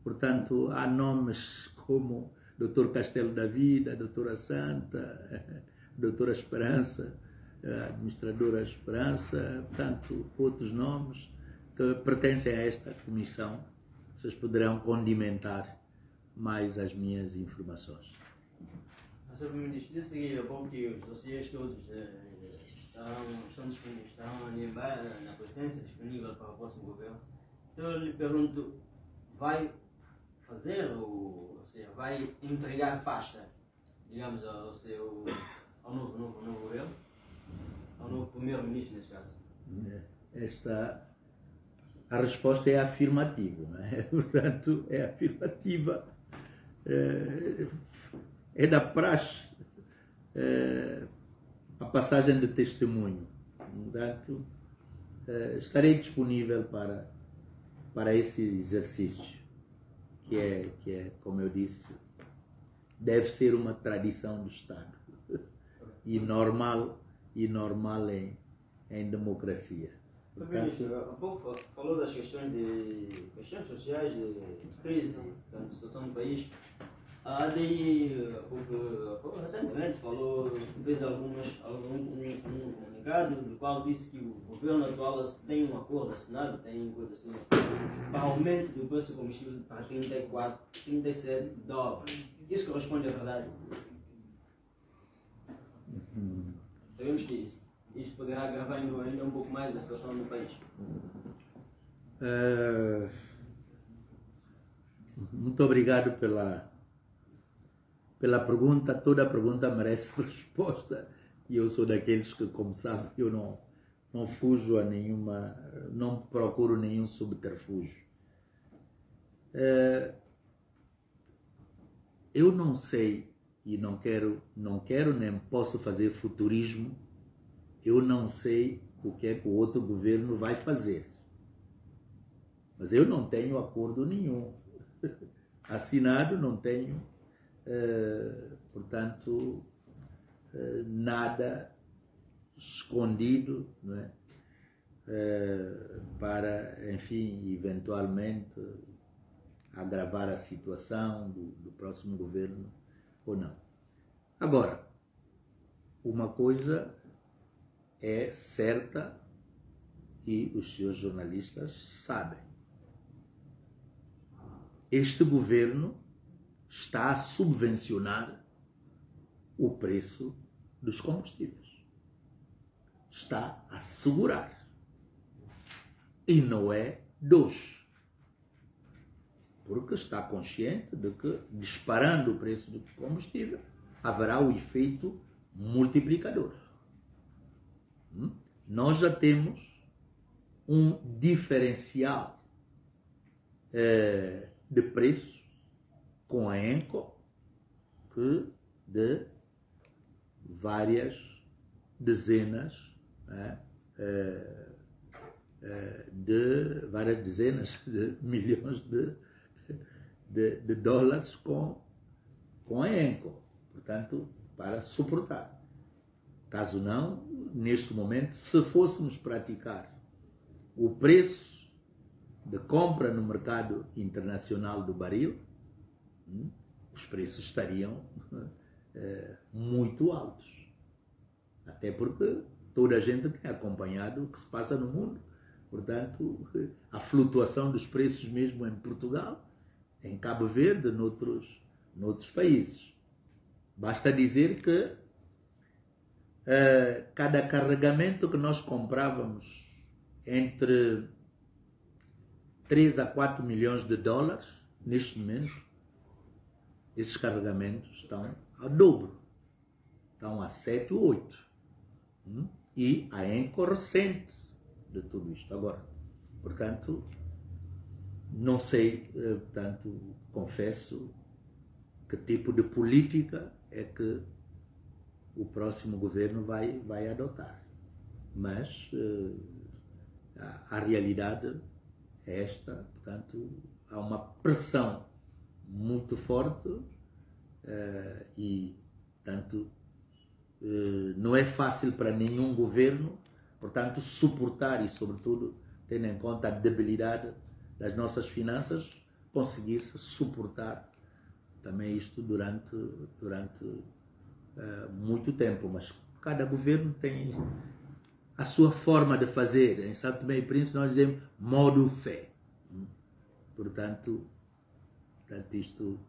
portanto, há nomes como Dr. Castelo da Vida, Doutora Santa, Doutora Esperança, Administradora Esperança, portanto, outros nomes que pertencem a esta comissão. Vocês poderão condimentar mais as minhas informações. Sr. Primeiro-Ministro, disse há pouco que os dossiês todos estão disponíveis, estão na presidência, disponível para o próximo governo. Então eu lhe pergunto, vai fazer, ou seja, vai entregar pasta, digamos, ao novo governo, ao novo primeiro-ministro nesse caso? A resposta é afirmativa, não é? Portanto, é afirmativa. É da praxe a passagem de testemunho. Portanto, estarei disponível para esse exercício, que é, como eu disse, deve ser uma tradição do Estado e normal em democracia. Ministro, há pouco falou das questões sociais, de crise, da situação do país. Recentemente fez um comunicado do qual disse que o governo atual tem um acordo assinado, tem coisa assim, para aumento do preço do combustível para 37 dólares. Isso corresponde à verdade? Sabemos que isso poderá agravar ainda um pouco mais a situação do país. Muito obrigado pela pergunta. Toda a pergunta merece resposta e eu sou daqueles que, como sabe, eu não fujo a nenhuma, não procuro nenhum subterfúgio. Eu não sei e não quero nem posso fazer futurismo. Eu não sei o que é que o outro governo vai fazer, mas eu não tenho acordo nenhum assinado, não tenho, portanto, nada escondido, não é? Para, enfim, eventualmente agravar a situação do próximo governo ou não. Agora, uma coisa é certa e os senhores jornalistas sabem. Este governo está a subvencionar o preço dos combustíveis. Está a segurar. E não é de hoje. Porque está consciente de que, disparando o preço do combustível, haverá o efeito multiplicador. Nós já temos um diferencial de preços com a ENCO de várias dezenas de milhões de dólares com a ENCO, portanto, para suportar. Caso não, neste momento, se fôssemos praticar o preço de compra no mercado internacional do baril, os preços estariam muito altos. Até porque toda a gente tem acompanhado o que se passa no mundo. Portanto, a flutuação dos preços mesmo em Portugal, em Cabo Verde, noutros países. Basta dizer que cada carregamento que nós comprávamos entre 3 a 4 milhões de dólares, neste momento, esses carregamentos estão ao dobro. Estão a 7 ou 8. E a Anchor recente de tudo isto. Agora, portanto, não sei, portanto, confesso que tipo de política é que o próximo governo vai adotar. Mas a realidade é esta, portanto, há uma pressão muito forte e, portanto, não é fácil para nenhum governo, portanto, suportar e, sobretudo, tendo em conta a debilidade das nossas finanças, conseguir-se suportar também isto durante muito tempo. Mas cada governo tem a sua forma de fazer. Em São Tomé e Príncipe nós dizemos modo fé. Portanto, isto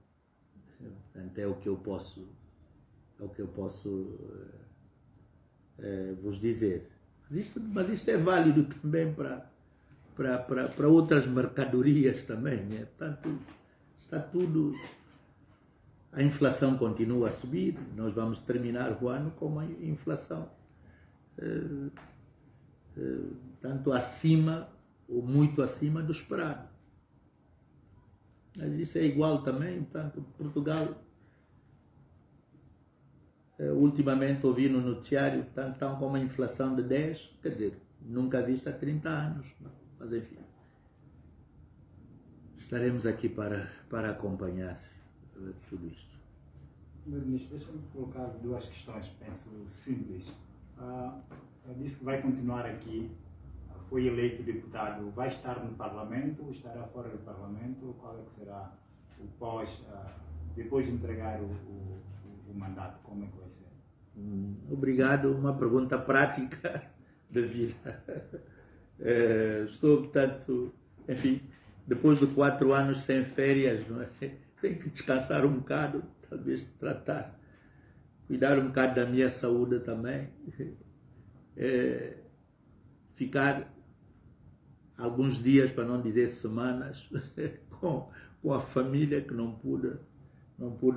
é o que eu posso vos dizer. Mas isto é válido também para outras mercadorias também, né? Portanto, está tudo. A inflação continua a subir. Nós vamos terminar o ano com uma inflação tanto acima ou muito acima do esperado. Mas isso é igual também. Portanto, Portugal, ultimamente ouvi no noticiário, estão com uma inflação de 10, quer dizer, nunca vista há 30 anos. Mas enfim, estaremos aqui para acompanhar tudo isto. Ministro, deixa-me colocar duas questões, penso simples. Disse que vai continuar aqui, foi eleito deputado, vai estar no Parlamento ou estará fora do Parlamento? Qual é que será o pós, depois de entregar o mandato, como é que vai ser? Obrigado, uma pergunta prática da vida. Estou, portanto, enfim, depois de 4 anos sem férias, não é? Tenho que descansar um bocado, talvez tratar, cuidar um bocado da minha saúde também, ficar alguns dias, para não dizer semanas, com a família que não pude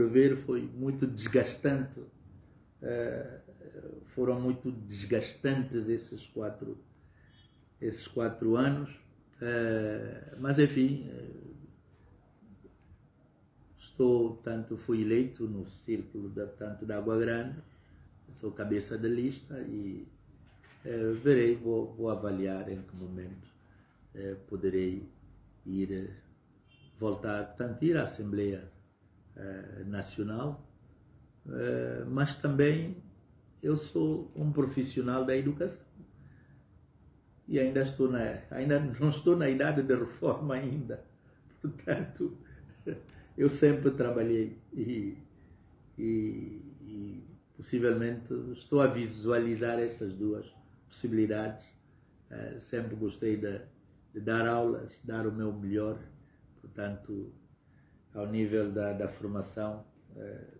ver. Foi muito desgastante, foram muito desgastantes esses 4 anos, mas enfim, portanto, fui eleito no círculo da Água Grande, sou cabeça de lista e verei, vou avaliar em que momento poderei voltar, portanto, ir à Assembleia Nacional, mas também eu sou um profissional da educação e ainda não estou na idade de reforma ainda, portanto, eu sempre trabalhei e possivelmente estou a visualizar estas duas possibilidades. Sempre gostei de dar aulas, dar o meu melhor, portanto, ao nível da formação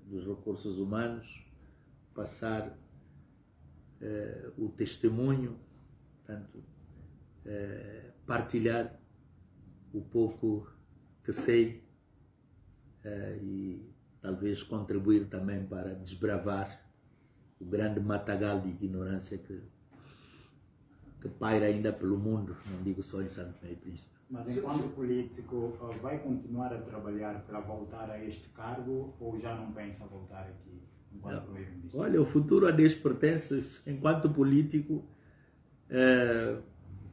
dos recursos humanos, passar o testemunho, portanto, partilhar o pouco que sei e talvez contribuir também para desbravar o grande matagal de ignorância que paira ainda pelo mundo, não digo só em São Tomé e Príncipe. Mas enquanto político, vai continuar a trabalhar para voltar a este cargo ou já não pensa voltar aqui enquanto primeiro-ministro? Olha, o futuro a Deus pertence. Enquanto político,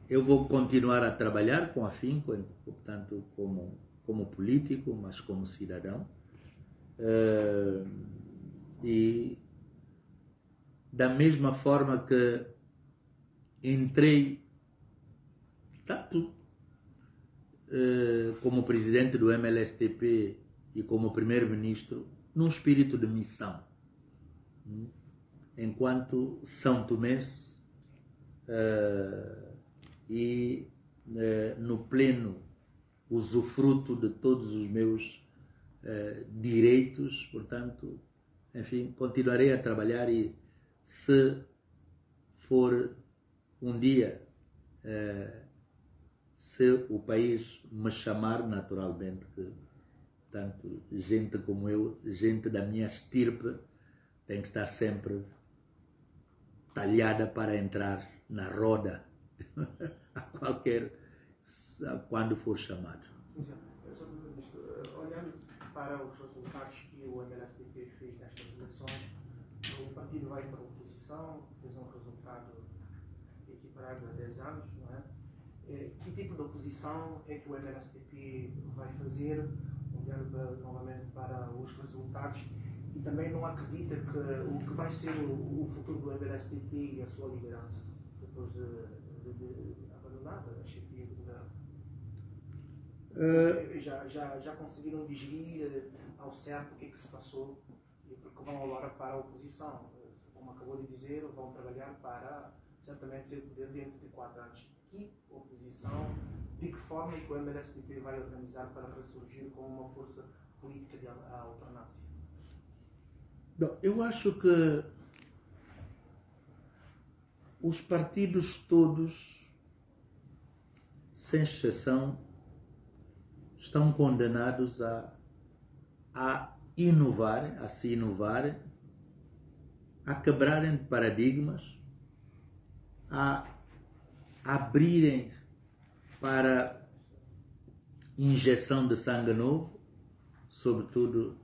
eu vou continuar a trabalhar com afinco, portanto, como político, mas como cidadão. E da mesma forma que entrei tanto como presidente do MLSTP e como primeiro-ministro num espírito de missão, enquanto São Tomense, e no pleno usufruto de todos os meus direitos, portanto, enfim, continuarei a trabalhar e se for um dia, se o país me chamar, naturalmente, que tanto gente como eu, gente da minha estirpe, tem que estar sempre talhada para entrar na roda quando for chamado. Olhando para os resultados que o MLSTP fez nestas eleições, o partido vai para a oposição, fez um resultado equiparado há 10 anos, não é? Que tipo de oposição é que o MLSTP vai fazer, olhando novamente para os resultados, e também não acredita que o que vai ser o futuro do MLSTP e a sua liderança, depois de abandonar a chefia do governo? Já conseguiram digerir ao certo o que é que se passou, e porque vão agora para a oposição, como acabou de dizer, vão trabalhar para certamente ser poder dentro de 4 anos. Que oposição, de que forma é que o MLSTP vai organizar para ressurgir como uma força política de alternância? Bom, eu acho que os partidos todos, sem exceção, estão condenados a inovarem, a se inovarem, a quebrarem paradigmas, a abrirem para injeção de sangue novo, sobretudo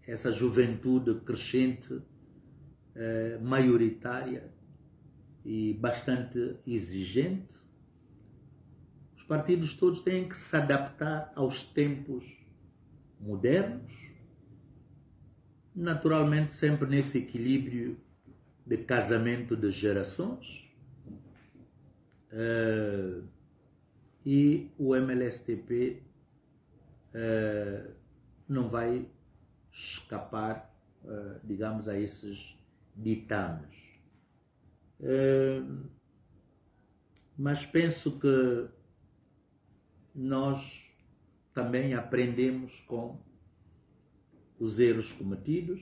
essa juventude crescente, maioritária e bastante exigente. Os partidos todos têm que se adaptar aos tempos modernos, naturalmente sempre nesse equilíbrio de casamento de gerações, e o MLSTP não vai escapar, digamos, a esses ditames. Mas penso que nós também aprendemos com os erros cometidos.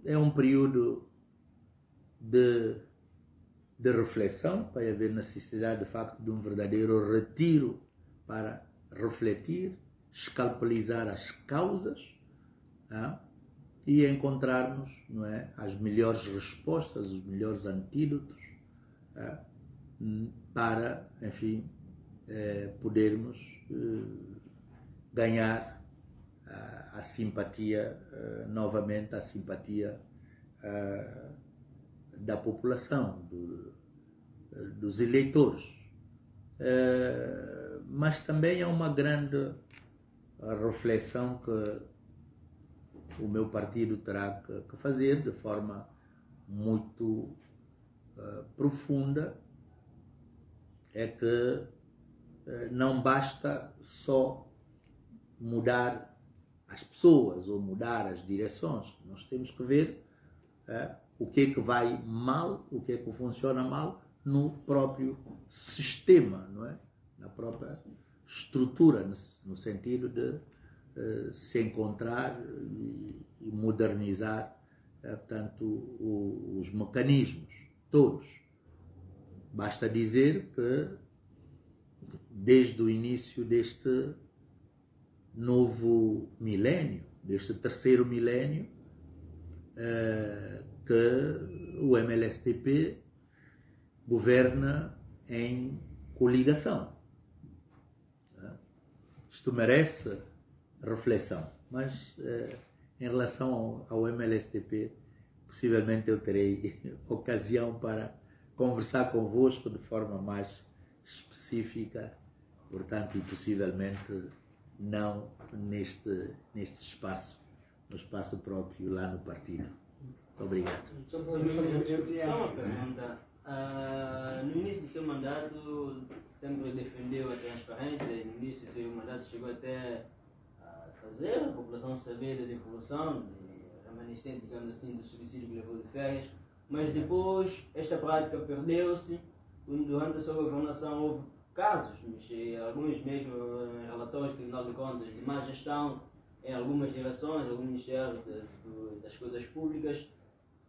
É um período de reflexão, para haver necessidade de facto de um verdadeiro retiro para refletir, escalpelizar as causas, e encontrarmos, não é, as melhores respostas, os melhores antídotos, para, enfim, podermos ganhar a simpatia, novamente a simpatia da população, dos eleitores. Mas também é uma grande reflexão que o meu partido terá que fazer de forma muito profunda, é que não basta só mudar as pessoas ou mudar as direções. Nós temos que ver o que é que vai mal, o que é que funciona mal no próprio sistema, não é? Na própria estrutura, no sentido de se encontrar e modernizar, portanto, os mecanismos todos. Basta dizer que desde o início deste novo milénio, deste terceiro milénio, que o MLSTP governa em coligação. Isto merece reflexão, mas em relação ao MLSTP, possivelmente eu terei ocasião para conversar convosco de forma mais específica, portanto, e possivelmente não neste espaço, no espaço próprio lá no partido. Obrigado. Só uma pergunta. No início do seu mandato, sempre defendeu a transparência, e no início do seu mandato chegou até a fazer a população saber da devolução, remanescente, digamos assim, do subsídio que levou de férias. mas depois esta prática perdeu-se. Durante a sua governação houve casos, alguns mesmo relatórios do Tribunal de Contas de má gestão em algumas direções, alguns ministérios das coisas públicas.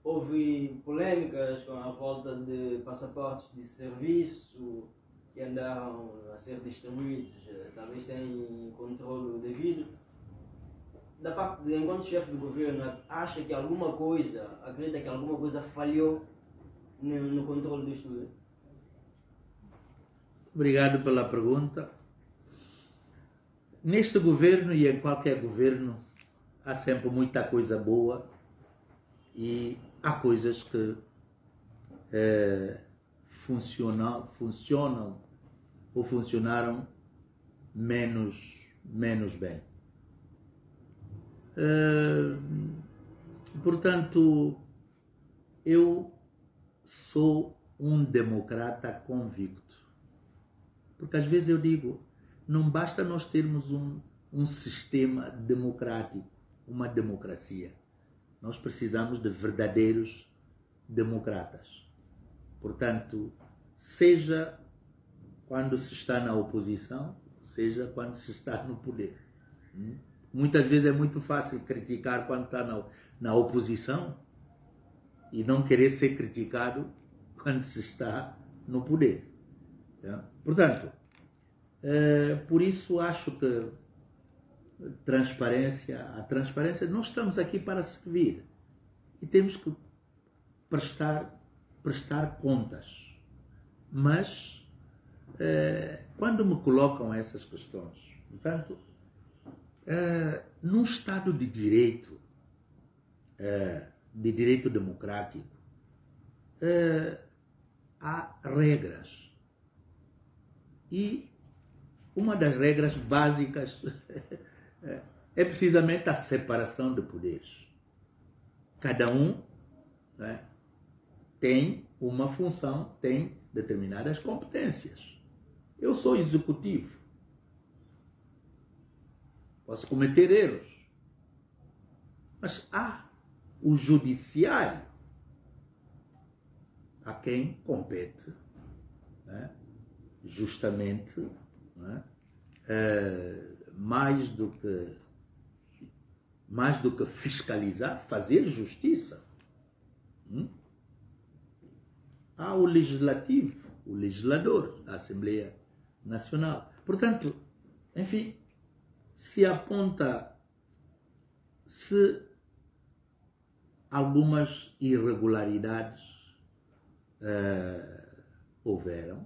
Houve polêmicas com a volta de passaportes de serviço que andaram a ser distribuídos, talvez sem controle devido. Da parte de, enquanto chefe do governo, acha que alguma coisa, acredita que alguma coisa falhou no controle disto tudo? Obrigado pela pergunta. Neste governo e em qualquer governo há sempre muita coisa boa e há coisas que funcionam ou funcionaram menos bem. Portanto, eu sou um democrata convicto. Porque às vezes eu digo, não basta nós termos um sistema democrático, uma democracia. Nós precisamos de verdadeiros democratas. Portanto, seja quando se está na oposição, seja quando se está no poder. Muitas vezes é muito fácil criticar quando está na oposição e não querer ser criticado quando se está no poder. Portanto, por isso acho que a transparência, nós estamos aqui para servir e temos que prestar contas. Mas, quando me colocam essas questões, portanto, num Estado de direito democrático, há regras. E uma das regras básicas é precisamente a separação de poderes. Cada um, né, tem uma função, tem determinadas competências. Eu sou executivo. Posso cometer erros. Mas há o judiciário, a quem compete, né, justamente, né, mais do que fiscalizar, fazer justiça. Há o legislativo, o legislador, a Assembleia Nacional. Portanto, enfim, se algumas irregularidades houveram,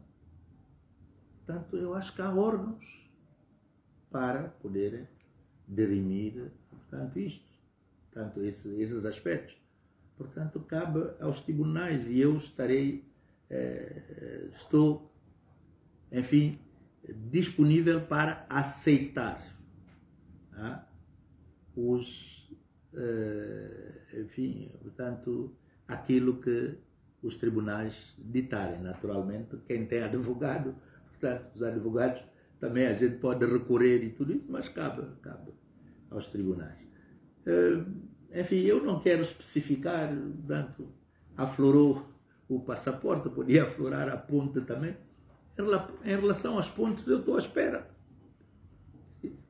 portanto, eu acho que há órgãos para poder dirimir, portanto, isto, portanto, esses aspectos. Portanto, cabe aos tribunais e eu estou, enfim, disponível para aceitar, tá, enfim, portanto, aquilo que os tribunais ditarem. Naturalmente, quem tem advogado, portanto, os advogados, também a gente pode recorrer e tudo isso, mas cabe aos tribunais. Enfim, eu não quero especificar, portanto, aflorou o passaporte, podia aflorar a ponte também. Em relação às pontes, eu estou à espera.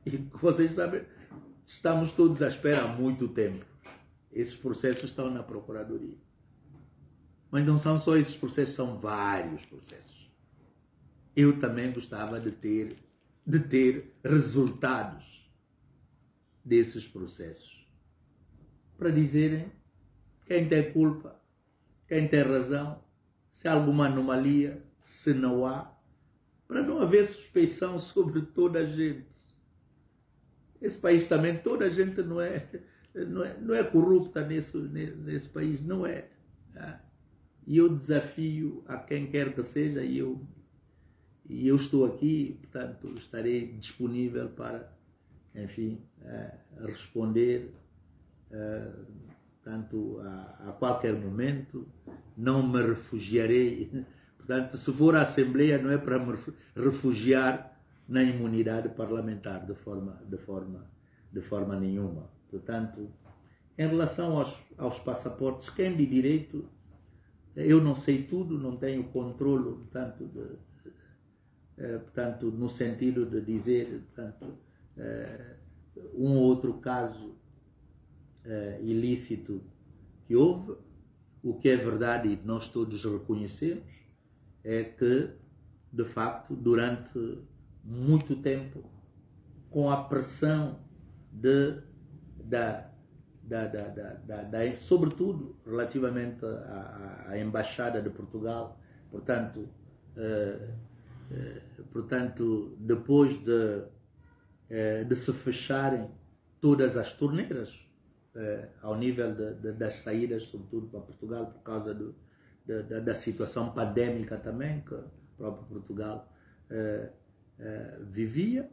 E vocês sabem, estamos todos à espera há muito tempo. Esses processos estão na Procuradoria. Mas não são só esses processos, são vários processos. Eu também gostava de ter resultados desses processos, para dizerem quem tem culpa, quem tem razão, se há alguma anomalia, se não há, para não haver suspeição sobre toda a gente. Esse país também, toda a gente não é corrupta nesse país, não é. E eu desafio a quem quer que seja, e eu estou aqui, portanto, estarei disponível para, enfim, responder tanto a qualquer momento. Não me refugiarei, portanto, se for à Assembleia, não é para me refugiar na imunidade parlamentar de forma nenhuma. Portanto, em relação aos passaportes, quem de direito eu não sei tudo, não tenho controle, portanto, no sentido de dizer, portanto, um ou outro caso ilícito que houve. O que é verdade e nós todos reconhecemos é que, de facto, durante muito tempo, com a pressão sobretudo relativamente à Embaixada de Portugal, portanto, depois de se fecharem todas as torneiras, ao nível das saídas, sobretudo para Portugal, por causa da situação pandémica também, que o próprio Portugal vivia,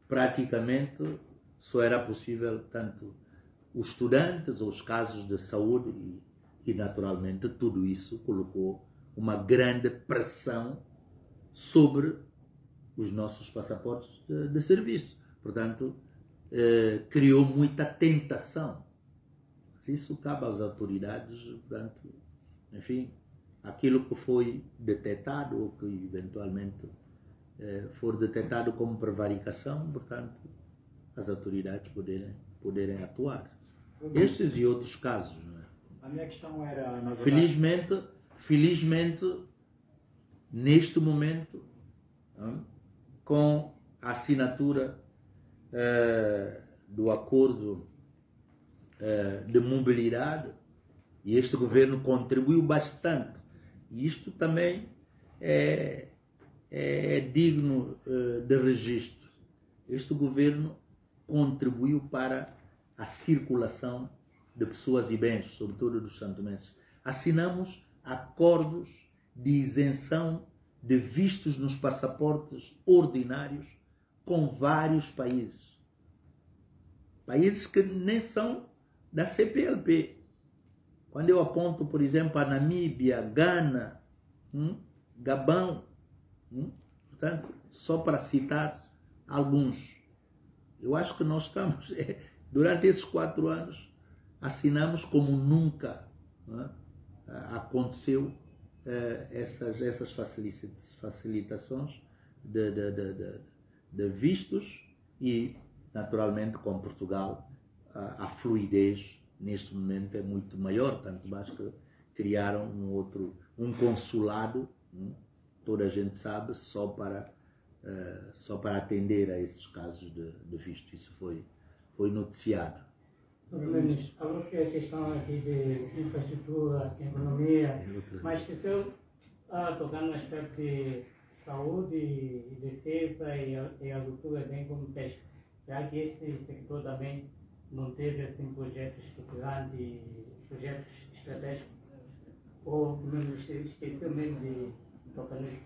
praticamente só era possível, tanto os estudantes, os casos de saúde e naturalmente tudo isso colocou uma grande pressão sobre os nossos passaportes de serviço. Portanto, criou muita tentação. Isso cabe às autoridades, portanto, enfim, aquilo que foi detectado ou que eventualmente for detectado como prevaricação, portanto, as autoridades poderem atuar. Estes e outros casos. Não é? A minha questão era, na verdade... Felizmente, neste momento, com a assinatura do acordo de mobilidade, e este governo contribuiu bastante. E isto também é digno de registro. Este governo contribuiu para a circulação de pessoas e bens, sobretudo dos santomenses. Assinamos acordos de isenção de vistos nos passaportes ordinários com vários países. Países que nem são da CPLP. Quando eu aponto, por exemplo, a Namíbia, Gana, Gabão, portanto, só para citar alguns. Eu acho que nós estamos, durante esses 4 anos, assinamos como nunca aconteceu essas facilitações de vistos e, naturalmente, com Portugal, a fluidez neste momento é muito maior, tanto mais que criaram um consulado, toda a gente sabe, só para atender a esses casos de visto. Isso foi noticiado. Ministro, falou que a questão aqui de infraestrutura, economia, mas se eu tocar no aspecto de saúde e defesa e agricultura, bem como pesca, já que esse sector também não teve assim, projetos estruturantes e projetos estratégicos, ou o Ministério esqueceu mesmo de tocar nesse...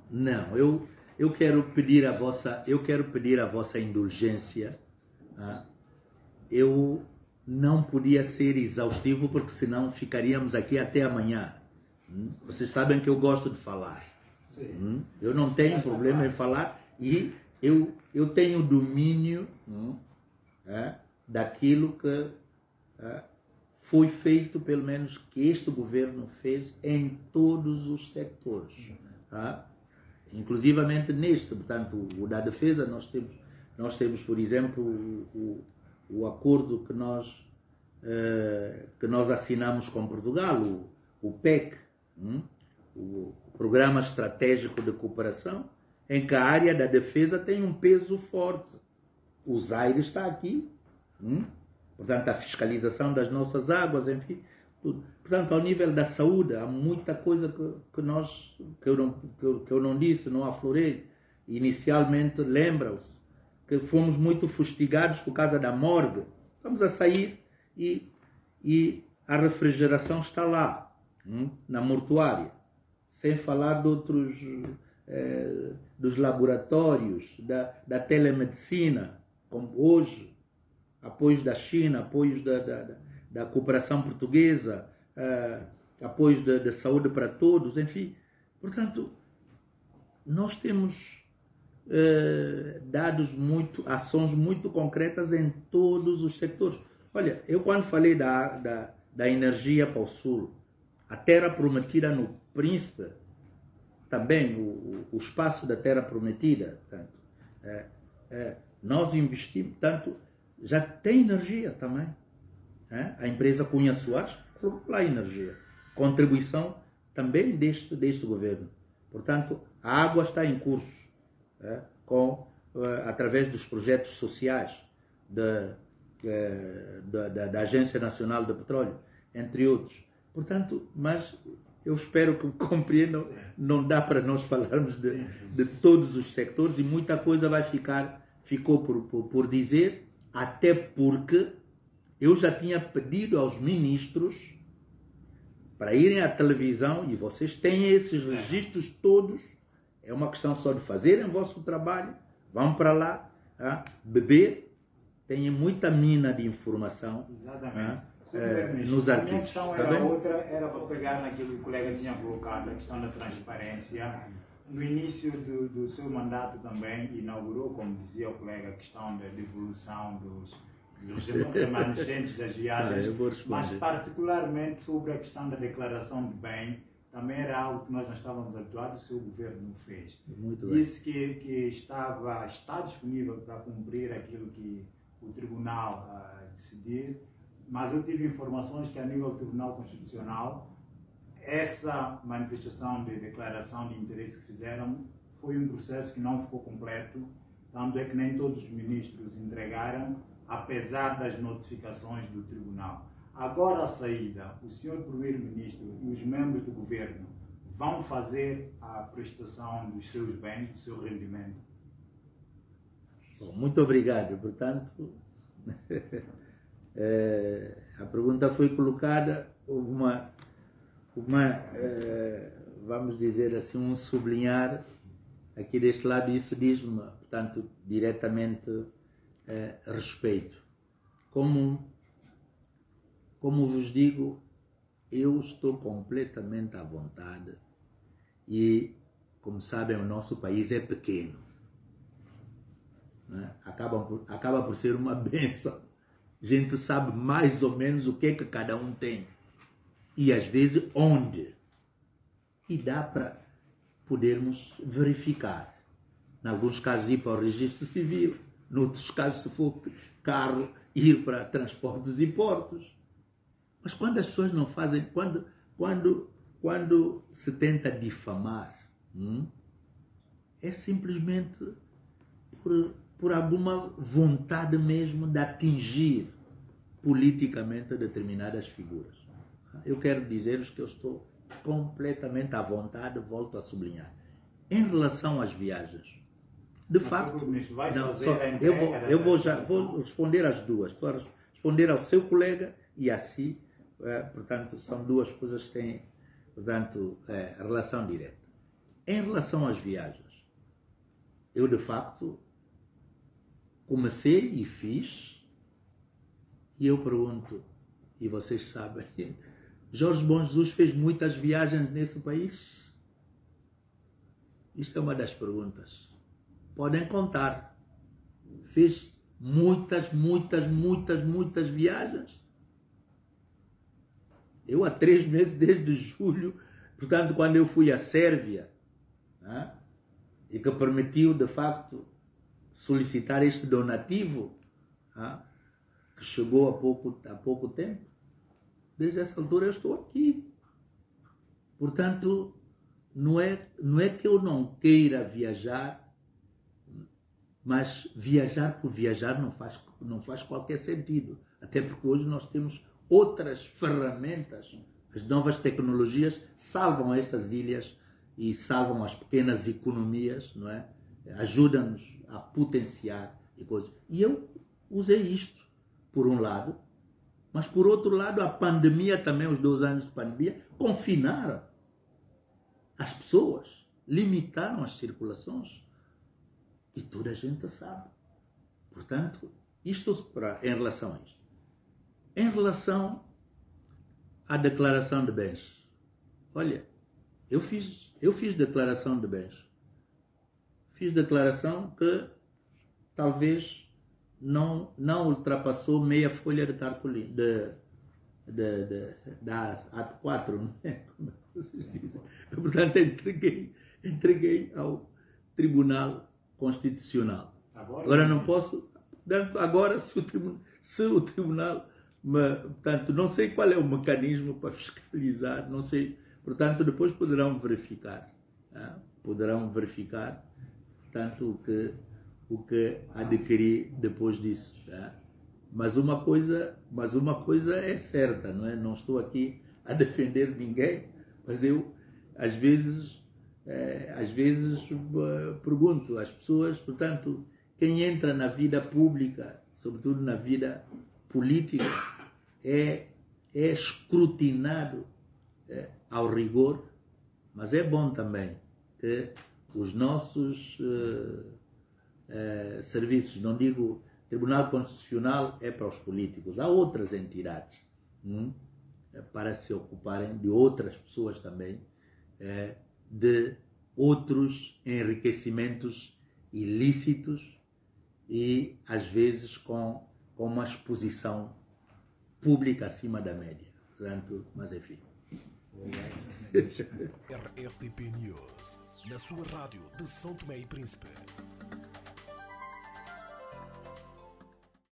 Não. Eu quero pedir a vossa indulgência. Eu não podia ser exaustivo, porque senão ficaríamos aqui até amanhã. Vocês sabem que eu gosto de falar. Eu não tenho problema em falar e eu tenho domínio daquilo que foi feito, pelo menos que este governo fez em todos os sectores. Inclusivamente neste, portanto, o da defesa, nós temos, por exemplo, o acordo que nós assinamos com Portugal, o PEC, o Programa Estratégico de Cooperação, em que a área da defesa tem um peso forte. O Zaire está aqui, portanto, a fiscalização das nossas águas, enfim, tudo. Portanto, ao nível da saúde, há muita coisa que eu não disse, não aflorei. Inicialmente, lembram-se que fomos muito fustigados por causa da morgue. Vamos a sair e a refrigeração está lá, na mortuária. Sem falar de outros, dos laboratórios, da telemedicina, como hoje, apoios da China, apoios da cooperação portuguesa, apoios da saúde para todos, enfim. Portanto, nós temos ações muito concretas em todos os setores. Olha, eu quando falei da da energia para o sul, a terra prometida no Príncipe, também o espaço da terra prometida. Portanto, nós investimos, tanto já tem energia também. A empresa Cunha Soares colocou lá energia. Contribuição também deste governo. Portanto, a água está em curso, através dos projetos sociais da Agência Nacional de Petróleo, entre outros. Portanto, mas eu espero que compreendam, não dá para nós falarmos de todos os sectores e muita coisa ficou por dizer, até porque eu já tinha pedido aos ministros para irem à televisão, e vocês têm esses registros todos, é uma questão só de fazerem o vosso trabalho, vão para lá, beber, tem muita mina de informação. Exatamente. Nos a artigos. minha questão era para pegar naquilo que o colega tinha colocado, a questão da transparência. No início do seu mandato também inaugurou, como dizia o colega, a questão da devolução dos remanescentes das viagens, mas particularmente sobre a questão da declaração de bem, também era algo que nós não estávamos habituados, o seu governo fez. Disse que está disponível para cumprir aquilo que o tribunal decidir, mas eu tive informações que a nível do Tribunal Constitucional essa manifestação de declaração de interesse que fizeram foi um processo que não ficou completo, tanto é que nem todos os ministros entregaram, apesar das notificações do Tribunal. Agora a saída, o senhor Primeiro-Ministro e os membros do governo vão fazer a prestação dos seus bens, do seu rendimento? Bom, muito obrigado. Portanto, a pergunta foi colocada, houve vamos dizer assim, um sublinhar aqui deste lado, e isso diz-me, portanto, diretamente respeito. Como vos digo, eu estou completamente à vontade e, como sabem, o nosso país é pequeno. Né? Acaba por ser uma bênção. A gente sabe mais ou menos o que é que cada um tem. E às vezes onde. E dá para podermos verificar. Em alguns casos ir para o registro civil, em outros casos, se for carro, ir para transportes e portos. Mas quando as pessoas não fazem, quando se tenta difamar, é simplesmente por alguma vontade mesmo de atingir politicamente determinadas figuras. Eu quero dizer-vos que eu estou completamente à vontade, volto a sublinhar. Em relação às viagens, de facto, eu vou responder às duas. Estou a responder ao seu colega e a si, portanto, são duas coisas que têm, portanto, relação direta. Em relação às viagens, eu de facto comecei e fiz, e eu pergunto, e vocês sabem, Jorge Bom Jesus fez muitas viagens nesse país? Isto é uma das perguntas. Podem contar. Fez muitas viagens. Eu há 3 meses, desde julho, portanto, quando eu fui à Sérvia, e que permitiu, de facto, solicitar este donativo, que chegou há pouco tempo, desde essa altura eu estou aqui. Portanto, não é que eu não queira viajar, mas viajar por viajar não faz qualquer sentido. Até porque hoje nós temos outras ferramentas. As novas tecnologias salvam estas ilhas e salvam as pequenas economias, não é? Ajudam-nos a potenciar e coisas. E eu usei isto, por um lado, mas por outro lado a pandemia também, os 2 anos de pandemia, confinaram as pessoas, limitaram as circulações. E toda a gente sabe. Portanto, isto em relação a isto. Em relação à declaração de bens. Olha, eu fiz declaração de bens. Fiz declaração que talvez não ultrapassou meia folha de cartolina, da ato 4, não é? Como vocês dizem. Portanto, entreguei ao Tribunal Constitucional. Agora não posso, portanto, agora se o Tribunal, portanto, não sei qual é o mecanismo para fiscalizar, não sei, portanto, depois poderão verificar, portanto, o que adquiri depois disso. Mas uma coisa é certa, não é? Não estou aqui a defender ninguém, mas eu às vezes pergunto às pessoas, portanto, quem entra na vida pública, sobretudo na vida política, é escrutinado ao rigor, mas é bom também que os nossos serviços, não digo Tribunal Constitucional é para os políticos, há outras entidades para se ocuparem de outras pessoas também, de outros enriquecimentos ilícitos e às vezes com uma exposição pública acima da média. Portanto, mas enfim. RFDP News, na sua rádio de São Tomé e Príncipe.